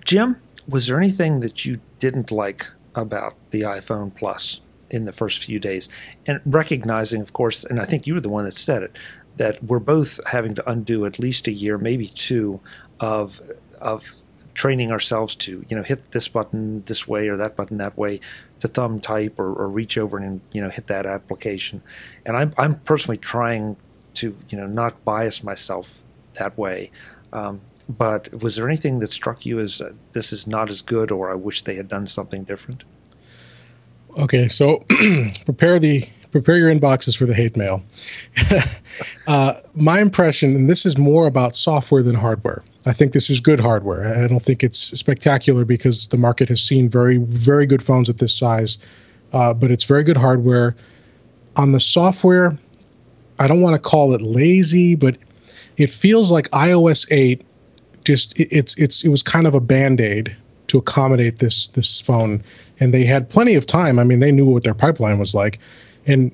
S1: Jim, was there anything that you didn't like about the iPhone Plus in the first few days? And recognizing, of course, and I think you were the one that said it, that we're both having to undo at least a year, maybe two, of training ourselves to, hit this button this way or that button that way, to thumb type or reach over and, hit that application. And I'm personally trying to, not bias myself that way. But was there anything that struck you as this is not as good, or I wish they had done something different?
S2: Okay, so prepare your inboxes for the hate mail. My impression, and this is more about software than hardware. I think this is good hardware. I don't think it's spectacular because the market has seen very, very good phones at this size, but it's very good hardware. On the software, I don't want to call it lazy, but it feels like iOS 8 it was kind of a Band-Aid to accommodate this phone, and they had plenty of time. I mean, they knew what their pipeline was like, and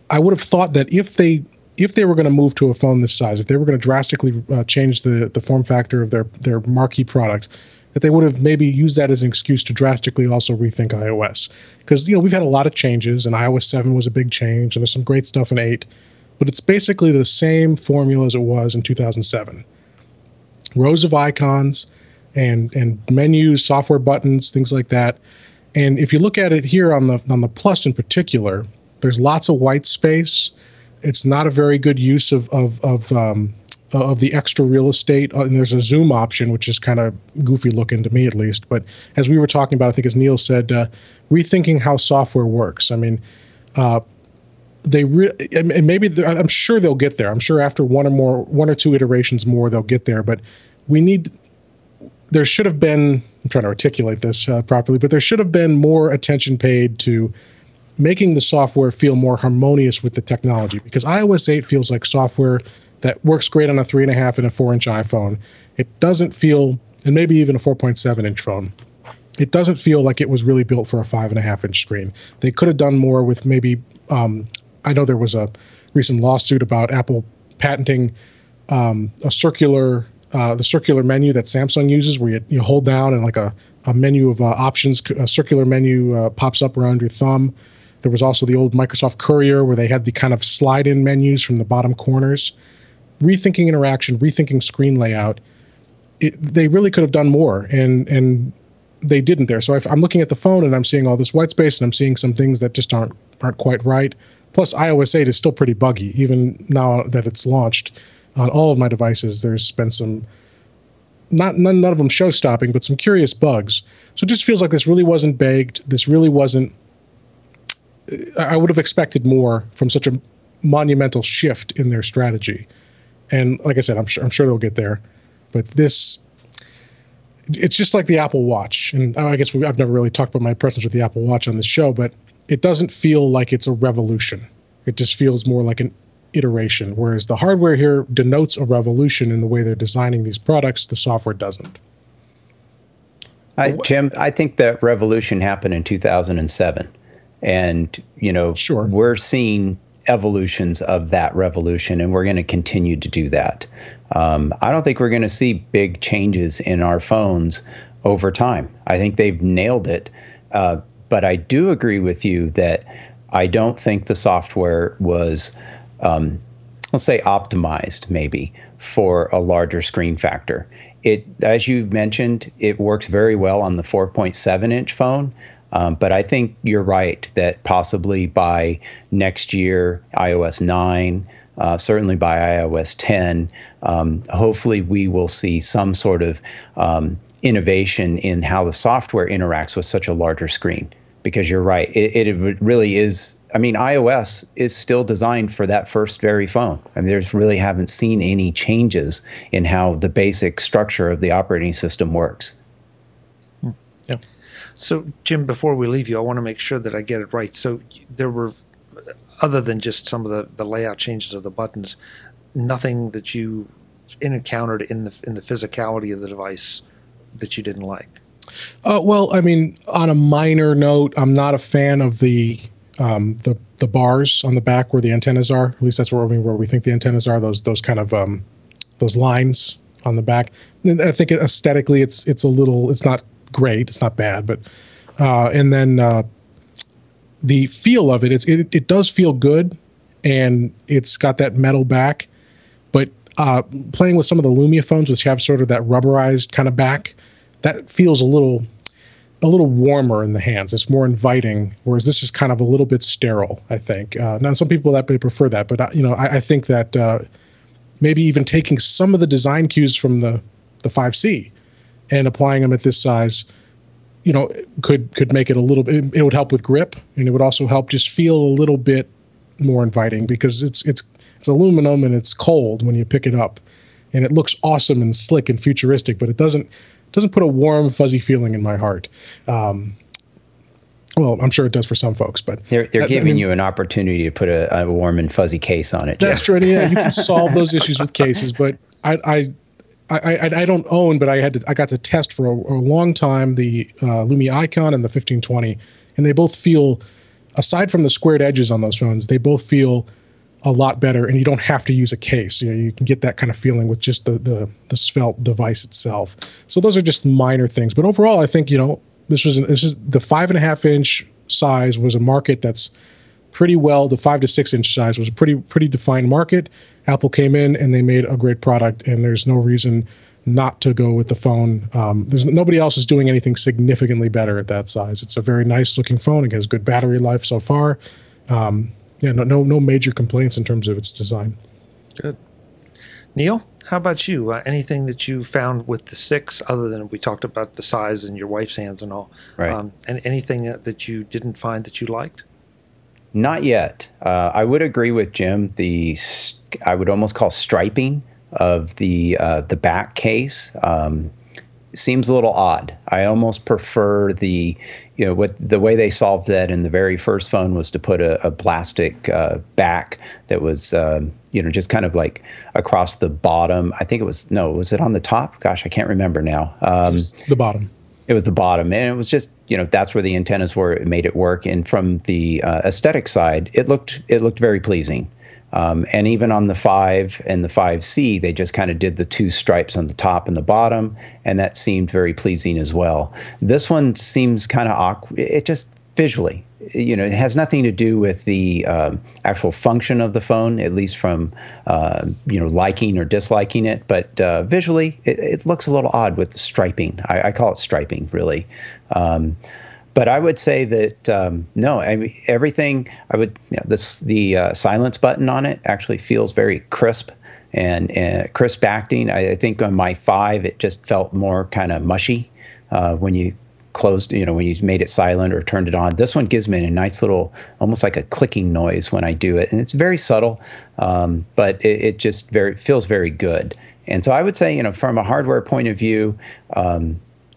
S2: I would have thought that if they were going to move to a phone this size, if they were going to drastically change the form factor of their marquee product, that they would have maybe used that as an excuse to drastically also rethink iOS. Because, we've had a lot of changes, and iOS 7 was a big change, and there's some great stuff in 8, but it's basically the same formula as it was in 2007. Rows of icons and menus, software buttons, things like that. And if you look at it here on the Plus in particular, there's lots of white space. It's not a very good use of the extra real estate. And there's a zoom option, which is kind of goofy looking to me, at least. But as we were talking about, I think as Neal said, rethinking how software works. I mean, I'm sure they'll get there. I'm sure after one or two iterations more, they'll get there. But there should have been, I'm trying to articulate this properly, but there should have been more attention paid to making the software feel more harmonious with the technology, because iOS 8 feels like software that works great on a 3.5 and a 4-inch iPhone. It doesn't feel, and maybe even a 4.7-inch phone, it doesn't feel like it was really built for a 5.5-inch screen. They could have done more with maybe, I know there was a recent lawsuit about Apple patenting the circular menu that Samsung uses, where you hold down and like a menu of options, a circular menu pops up around your thumb. There was also the old Microsoft Courier, where they had the kind of slide-in menus from the bottom corners. Rethinking interaction, rethinking screen layout. They really could have done more, and they didn't there. So if I'm looking at the phone and I'm seeing all this white space, and I'm seeing some things that just aren't quite right. Plus, iOS 8 is still pretty buggy, even now that it's launched on all of my devices. There's been some, none of them show-stopping, but some curious bugs. So it just feels like this really wasn't baked. This really wasn't. I would have expected more from such a monumental shift in their strategy. And like I said, I'm sure they'll get there. But it's just like the Apple Watch. And I guess I've never really talked about my preference with the Apple Watch on this show, but it doesn't feel like it's a revolution. It just feels more like an iteration, whereas the hardware here denotes a revolution in the way they're designing these products. The software doesn't.
S3: Jim, I think that revolution happened in 2007. And,
S2: sure,
S3: we're seeing evolutions of that revolution, and we're going to continue to do that. I don't think we're going to see big changes in our phones over time. I think they've nailed it. But I do agree with you that I don't think the software was, let's say, optimized maybe for a larger screen factor. As you mentioned, it works very well on the 4.7-inch phone. But I think you're right that possibly by next year, iOS 9, certainly by iOS 10, hopefully we will see some sort of innovation in how the software interacts with such a larger screen. Because you're right, it really is. I mean, iOS is still designed for that first very phone. I mean, there's really haven't seen any changes in how the basic structure of the operating system works.
S1: Yeah. So, Jim, before we leave you, I want to make sure that I get it right. So there were, other than just some of the layout changes of the buttons, nothing that you encountered in the physicality of the device that you didn't like?
S2: Well, I mean, on a minor note, I'm not a fan of the bars on the back where the antennas are. At least that's where we think the antennas are. Those kind of those lines on the back. And I think aesthetically, it's not great. It's not bad, but and then the feel of it does feel good, and it's got that metal back. But playing with some of the Lumia phones, which have sort of that rubberized kind of back, that feels a little warmer in the hands. It's more inviting, whereas this is kind of a little bit sterile, I think. Now, some people may prefer that, but I think that maybe even taking some of the design cues from the 5C and applying them at this size, could make it a little bit. It would help with grip, and it would also help just feel a little bit more inviting, because it's aluminum and it's cold when you pick it up, and it looks awesome and slick and futuristic, but it doesn't put a warm, fuzzy feeling in my heart. Well, I'm sure it does for some folks, but
S3: they're giving you an opportunity to put a warm and fuzzy case on it.
S2: That's true. Yeah, you can solve those issues with cases, but I don't own, but I got to test for a long time the Lumia Icon and the 1520, and they both feel, aside from the squared edges on those phones, they both feel a lot better, and you don't have to use a case. You can get that kind of feeling with just the svelte device itself. So those are just minor things, but overall, I think this is the 5.5-inch size was a market that's pretty well. The 5 to 6 inch size was a pretty defined market. Apple came in and they made a great product, and there's no reason not to go with the phone. Nobody else is doing anything significantly better at that size. It's a very nice looking phone. It has good battery life so far. No major complaints in terms of its design.
S1: Good. Neal, how about you? Anything that you found with the 6, other than we talked about the size and your wife's hands and all,
S3: right?
S1: And anything that you didn't find that you liked?
S3: Not yet. I would agree with Jim. I would almost call striping of the back case seems a little odd. I almost prefer the way they solved that in the very first phone was to put a plastic back that was just kind of like across the bottom. I think was it on the top? Gosh, I can't remember now.
S2: It was the bottom.
S3: It was the bottom, and it was just that's where the antennas were. It made it work, and from the aesthetic side, it looked very pleasing. And even on the 5 and the 5C, they just kind of did the 2 stripes on the top and the bottom, and that seemed very pleasing as well. This one seems kind of awkward. It just visually, it has nothing to do with the actual function of the phone, at least from liking or disliking it. But visually, it looks a little odd with the striping. I call it striping, really. But I would say that no, I mean everything. The silence button on it actually feels very crisp and crisp acting. I think on my 5 it just felt more kind of mushy when you closed, when you made it silent or turned it on. This one gives me a nice little, almost like a clicking noise when I do it, and it's very subtle, but it just feels very good. And so I would say, from a hardware point of view.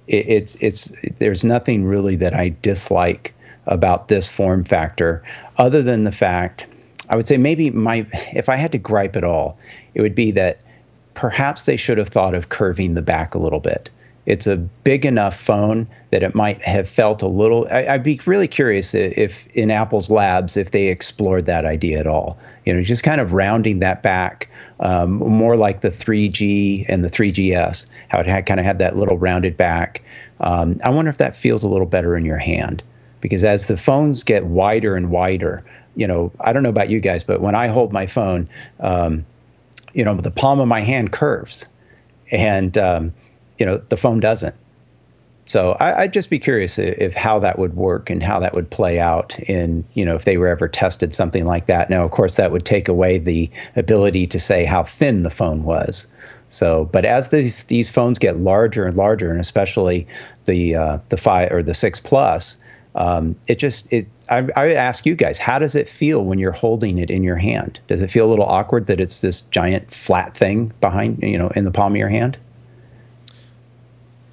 S3: There's nothing really that I dislike about this form factor, other than the fact, I would say maybe if I had to gripe at all, it would be that perhaps they should have thought of curving the back a little bit. It's a big enough phone that it might have felt a little. I'd be really curious if in Apple's labs if they explored that idea at all. Just kind of rounding that back, more like the 3G and the 3GS, how it kind of had that little rounded back. I wonder if that feels a little better in your hand, because as the phones get wider and wider, I don't know about you guys, but when I hold my phone, the palm of my hand curves, and the phone doesn't. So I'd just be curious if how that would work and how that would play out in, if they were ever tested something like that. Now, of course, that would take away the ability to say how thin the phone was. So, but as these phones get larger and larger, and especially the 5 or the 6 Plus, I would ask you guys, how does it feel when you're holding it in your hand? Does it feel a little awkward that it's this giant flat thing behind, in the palm of your hand?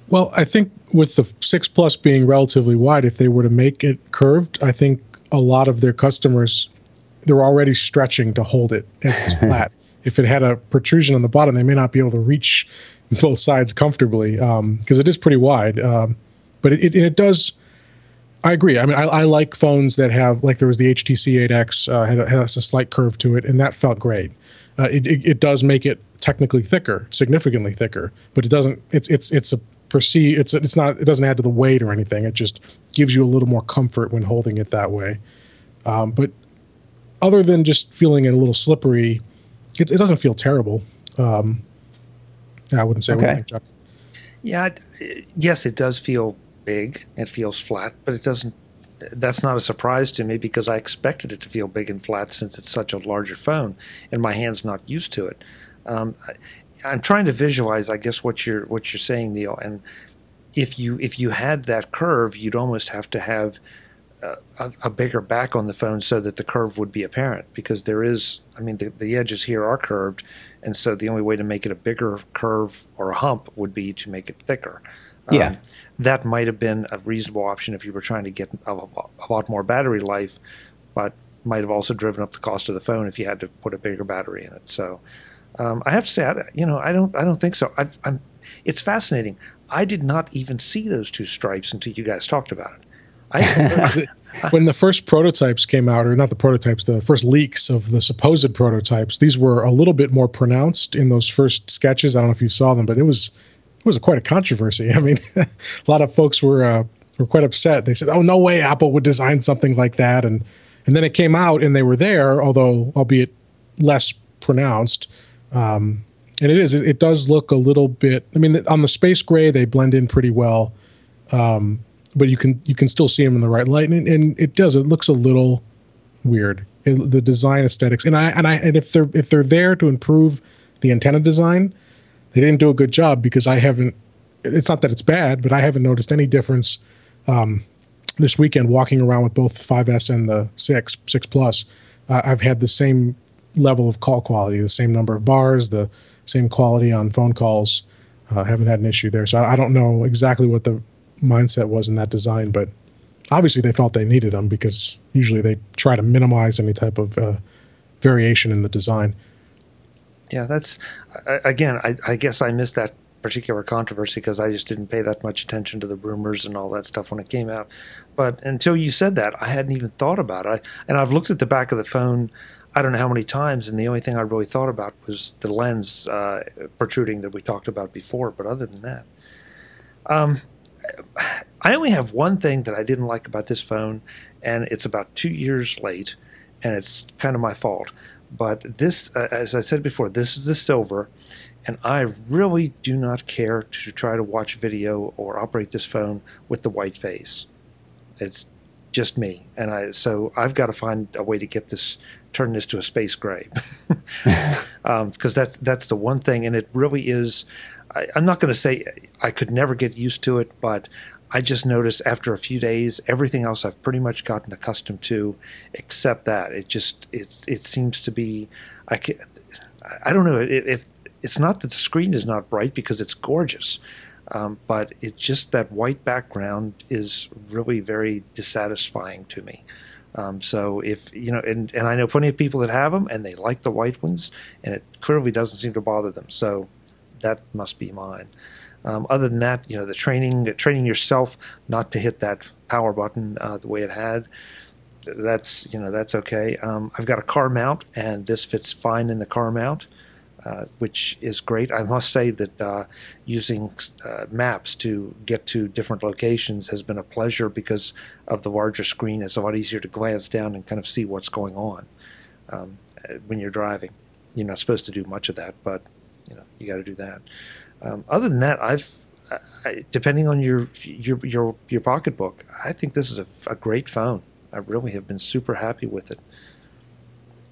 S2: Well, I think with the 6 Plus being relatively wide, if they were to make it curved, I think a lot of their customers, they're already stretching to hold it as it's flat. If it had a protrusion on the bottom, they may not be able to reach both sides comfortably, because it is pretty wide. But it does. I agree. I mean, I like phones that have, like there was the HTC 8X, has a slight curve to it, and that felt great. It does make it technically thicker, significantly thicker, but it doesn't. It doesn't add to the weight or anything. It just gives you a little more comfort when holding it that way. But other than just feeling it a little slippery, it doesn't feel terrible. I wouldn't say.
S3: Okay.
S2: Chuck?
S1: Yeah. Yes, it does feel big. It feels flat, but it doesn't. That's not a surprise to me, because I expected it to feel big and flat since it's such a larger phone, and my hand's not used to it. I'm trying to visualize, I guess, what you're saying, Neal. And if you had that curve, you'd almost have to have a bigger back on the phone so that the curve would be apparent, because there is. I mean, the edges here are curved, and so the only way to make it a bigger curve or a hump would be to make it thicker.
S3: Yeah.
S1: That might have been a reasonable option if you were trying to get a lot more battery life, but might have also driven up the cost of the phone if you had to put a bigger battery in it. So I have to say, I don't think so. It's fascinating. I did not even see those two stripes until you guys talked about it.
S2: When the first prototypes came out, or not the prototypes, the first leaks of the supposed prototypes, these were a little bit more pronounced in those first sketches. I don't know if you saw them, but it was quite a controversy. I mean, a lot of folks were quite upset. They said, "Oh, no way Apple would design something like that." And then it came out, and they were there, although albeit less pronounced. And it does look a little bit. I mean, on the space gray, they blend in pretty well. But you can still see them in the right light, and it looks a little weird. The design aesthetics, and if they're there to improve the antenna design, they didn't do a good job, because I haven't. It's not that it's bad, but I haven't noticed any difference this weekend walking around with both 5S and the 6 Plus. I've had the same level of call quality, the same number of bars, the same quality on phone calls. Haven't had an issue there, so I don't know exactly what the mindset was in that design, but obviously they felt they needed them, because usually they try to minimize any type of variation in the design.
S1: Yeah, that's again. I guess I missed that particular controversy because I just didn't pay that much attention to the rumors and all that stuff when it came out. But until you said that, I hadn't even thought about it. And I've looked at the back of the phone, I don't know how many times, and the only thing I really thought about was the lens protruding that we talked about before. But other than that, I only have one thing that I didn't like about this phone, and it's about 2 years late, and it's kind of my fault. But this, as I said before, this is the silver, and I really do not care to try to watch video or operate this phone with the white face. It's just me, and so I've got to find a way to turn this to a space gray, because that's the one thing, and it really is. I'm not going to say I could never get used to it, but I just noticed after a few days, everything else I've pretty much gotten accustomed to, except that it seems to be. I don't know if it's not that the screen is not bright, because it's gorgeous, but it's just that white background is really very dissatisfying to me. So if and I know plenty of people that have them and they like the white ones, and it clearly doesn't seem to bother them. So that must be mine. Other than that, the training yourself not to hit that power button the way it had, that's okay. I've got a car mount, and this fits fine in the car mount, which is great. I must say that using maps to get to different locations has been a pleasure because of the larger screen. It's a lot easier to glance down and kind of see what's going on when you're driving. You're not supposed to do much of that, but you got to do that. Other than that, depending on your pocketbook, I think this is a great phone. I really have been super happy with it.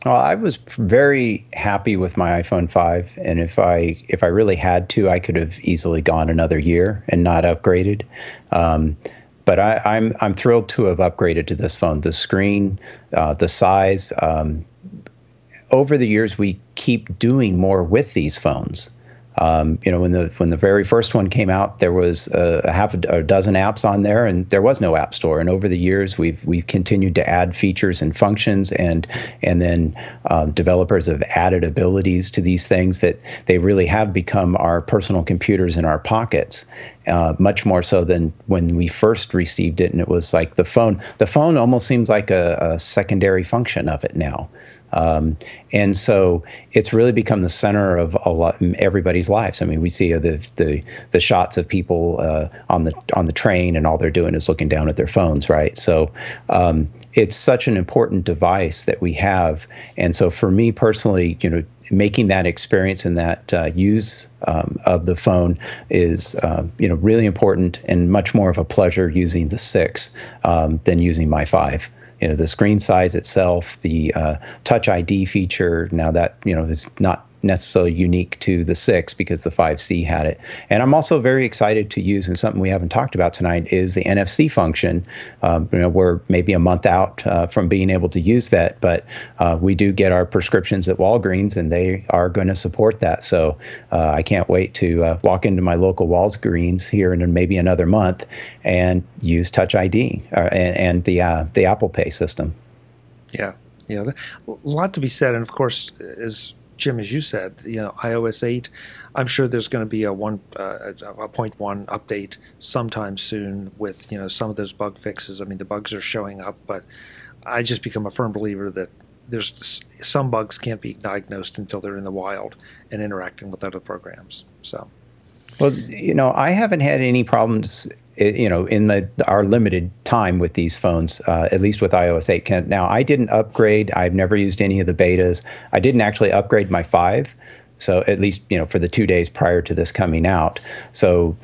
S3: Well, I was very happy with my iPhone 5, and if I really had to, I could have easily gone another year and not upgraded. But I'm thrilled to have upgraded to this phone. The screen, the size. Over the years, we keep doing more with these phones. When the very first one came out, there was a dozen apps on there, and there was no app store. And over the years, we've continued to add features and functions, and then developers have added abilities to these things that they really have become our personal computers in our pockets. Much more so than when we first received it, and it was like the phone. The phone almost seems like a secondary function of it now. And so it's really become the center of everybody's lives. I mean, we see the shots of people on the train, and all they're doing is looking down at their phones, right? So it's such an important device that we have. And so for me personally, making that experience and that use of the phone is really important, and much more of a pleasure using the 6 than using my 5. The screen size itself, the Touch ID feature, now that is not necessarily unique to the 6 because the 5C had it. And I'm also very excited to use, and something we haven't talked about tonight, is the NFC function. We're maybe a month out from being able to use that, but we do get our prescriptions at Walgreens, and they are going to support that. So I can't wait to walk into my local Walgreens here in maybe another month and use Touch ID and the Apple Pay system.
S1: Yeah, a lot to be said, and of course, as Jim, as you said, iOS 8, I'm sure there's going to be a 0.1 update sometime soon with, some of those bug fixes. I mean, the bugs are showing up, but I just become a firm believer that there's some bugs can't be diagnosed until they're in the wild and interacting with other programs. So,
S3: well, I haven't had any problems, in our limited time with these phones, at least with iOS 8. Now, I didn't upgrade. I've never used any of the betas. I didn't actually upgrade my 5. So at least, for the 2 days prior to this coming out. So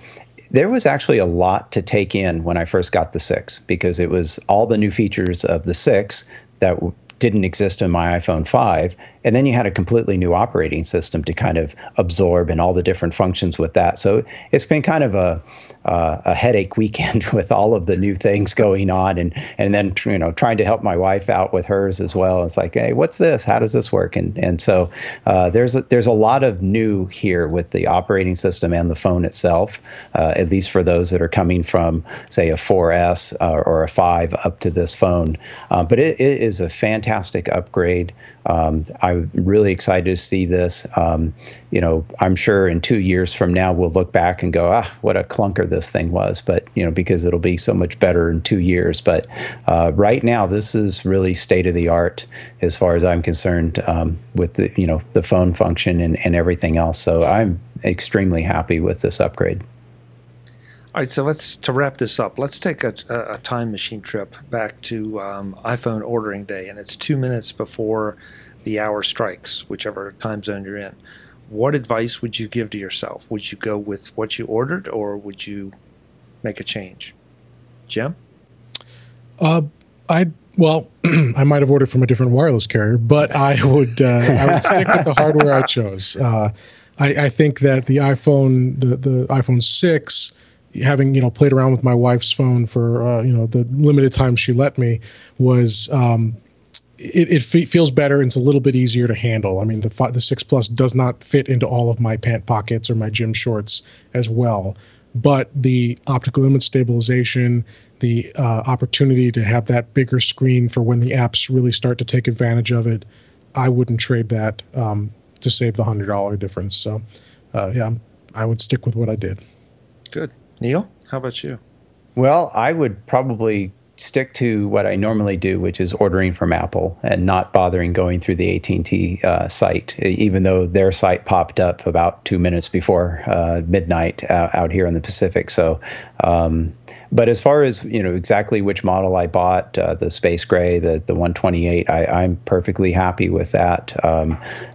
S3: there was actually a lot to take in when I first got the 6, because it was all the new features of the 6 that didn't exist in my iPhone 5. And then you had a completely new operating system to kind of absorb and all the different functions with that. So it's been kind of a headache weekend with all of the new things going on, and then trying to help my wife out with hers as well. It's like, hey, what's this? How does this work? And so there's a lot of new here with the operating system and the phone itself, at least for those that are coming from, say, a 4S or a 5 up to this phone. But it is a fantastic upgrade. I'm really excited to see this. I'm sure in 2 years from now, we'll look back and go, what a clunker this thing was. But, because it'll be so much better in 2 years. But right now, this is really state of the art as far as I'm concerned, with the phone function and everything else. So I'm extremely happy with this upgrade.
S1: All right, so to wrap this up, let's take a time machine trip back to iPhone ordering day, and it's 2 minutes before the hour strikes, whichever time zone you're in. What advice would you give to yourself? Would you go with what you ordered, or would you make a change? Jim?
S2: I might have ordered from a different wireless carrier, but I would stick with the hardware I chose. I think that the iPhone 6, having played around with my wife's phone for the limited time she let me, was it feels better and it's a little bit easier to handle. I mean, the 6 Plus does not fit into all of my pant pockets or my gym shorts as well, but the optical image stabilization, the opportunity to have that bigger screen for when the apps really start to take advantage of it, I wouldn't trade that to save the $100 difference. So I would stick with what I did.
S1: Good. Neal, how about you?
S3: Well, I would probably stick to what I normally do, which is ordering from Apple and not bothering going through the AT&T site, even though their site popped up about 2 minutes before midnight out here in the Pacific. So, but as far as exactly which model I bought, the space gray, the 128, I'm perfectly happy with that.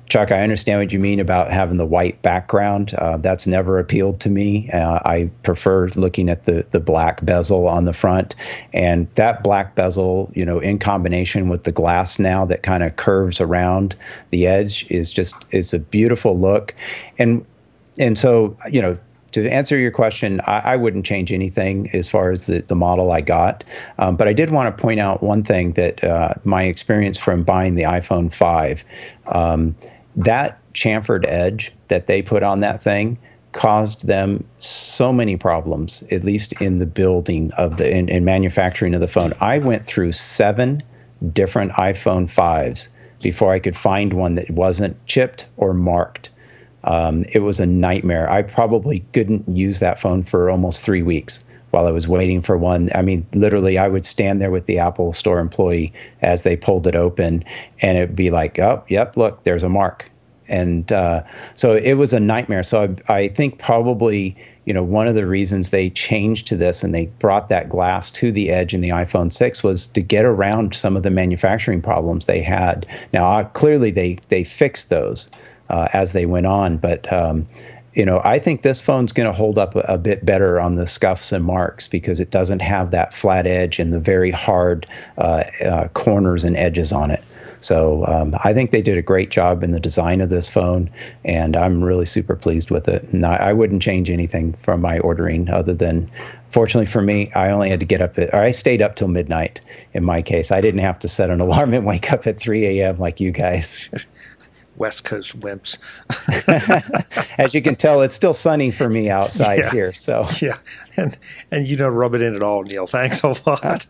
S3: Chuck, I understand what you mean about having the white background. That's never appealed to me. I prefer looking at the black bezel on the front, and that black bezel, in combination with the glass now that kind of curves around the edge, is a beautiful look. And so, to answer your question, I wouldn't change anything as far as the model I got. But I did want to point out one thing that my experience from buying the iPhone 5, that chamfered edge that they put on that thing caused them so many problems, at least in the building of in manufacturing of the phone. I went through 7 different iPhone 5s before I could find one that wasn't chipped or marked. It was a nightmare. I probably couldn't use that phone for almost 3 weeks while I was waiting for one. I mean, literally, I would stand there with the Apple Store employee as they pulled it open, and it'd be like, oh, yep, look, there's a mark. And so it was a nightmare. So I think probably, one of the reasons they changed to this and they brought that glass to the edge in the iPhone 6 was to get around some of the manufacturing problems they had. Now, clearly, they fixed those as they went on, but I think this phone's going to hold up a bit better on the scuffs and marks because it doesn't have that flat edge and the very hard corners and edges on it. So I think they did a great job in the design of this phone, and I'm really super pleased with it. And I wouldn't change anything from my ordering other than, fortunately for me, I only had to get up I stayed up till midnight in my case. I didn't have to set an alarm and wake up at 3 a.m. like you guys.
S1: West Coast wimps.
S3: As you can tell, it's still sunny for me outside here. So
S1: yeah, and you don't rub it in at all, Neal. Thanks a lot.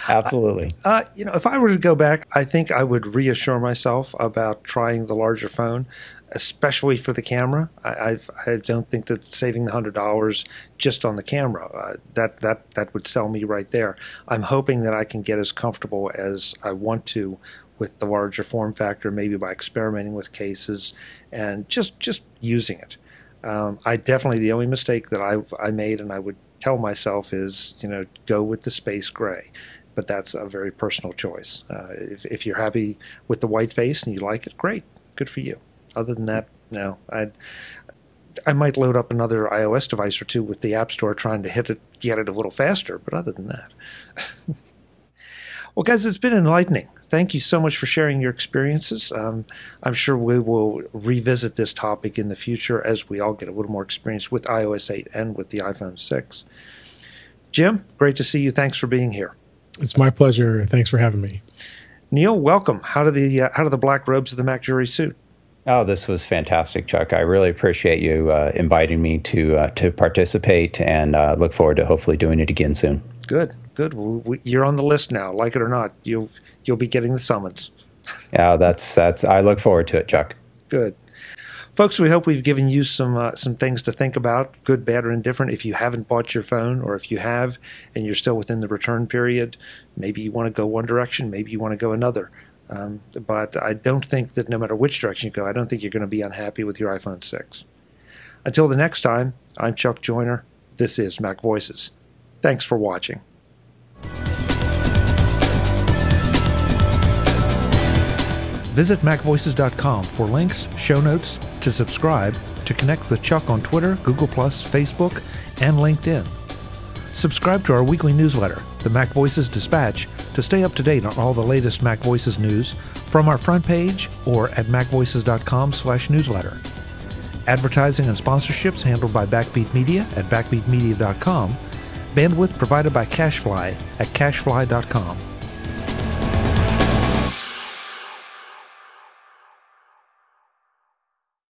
S3: Absolutely.
S1: If I were to go back, I think I would reassure myself about trying the larger phone, especially for the camera. I don't think that saving the $100 just on the camera, that would sell me right there. I'm hoping that I can get as comfortable as I want to with the larger form factor, maybe by experimenting with cases and just using it. The only mistake that I made, and I would tell myself, is, go with the space gray. But that's a very personal choice. If you're happy with the white face and you like it, great, good for you. Other than that, no. I might load up another iOS device or two with the App Store trying to get it a little faster, but other than that. Well, guys, it's been enlightening. Thank you so much for sharing your experiences. I'm sure we will revisit this topic in the future as we all get a little more experience with iOS 8 and with the iPhone 6. Jim, great to see you. Thanks for being here.
S2: It's my pleasure. Thanks for having me.
S1: Neal, welcome. How do the black robes of the MacJury suit?
S3: Oh, this was fantastic, Chuck. I really appreciate you inviting me to participate, and look forward to hopefully doing it again soon.
S1: Good. Well, you're on the list now. Like it or not, you'll be getting the summons.
S3: Yeah, that's. I look forward to it, Chuck.
S1: Good. Folks, we hope we've given you some things to think about, good, bad, or indifferent. If you haven't bought your phone, or if you have and you're still within the return period, maybe you want to go one direction, maybe you want to go another. But I don't think that no matter which direction you go, I don't think you're going to be unhappy with your iPhone 6. Until the next time, I'm Chuck Joyner. This is MacVoices. Thanks for watching. Visit MacVoices.com for links, show notes, to subscribe, to connect with Chuck on Twitter, Google+, Facebook, and LinkedIn. Subscribe to our weekly newsletter, the MacVoices Dispatch, to stay up to date on all the latest MacVoices news from our front page or at MacVoices.com/newsletter. Advertising and sponsorships handled by Backbeat Media at BackbeatMedia.com. Bandwidth provided by CacheFly at CacheFly.com.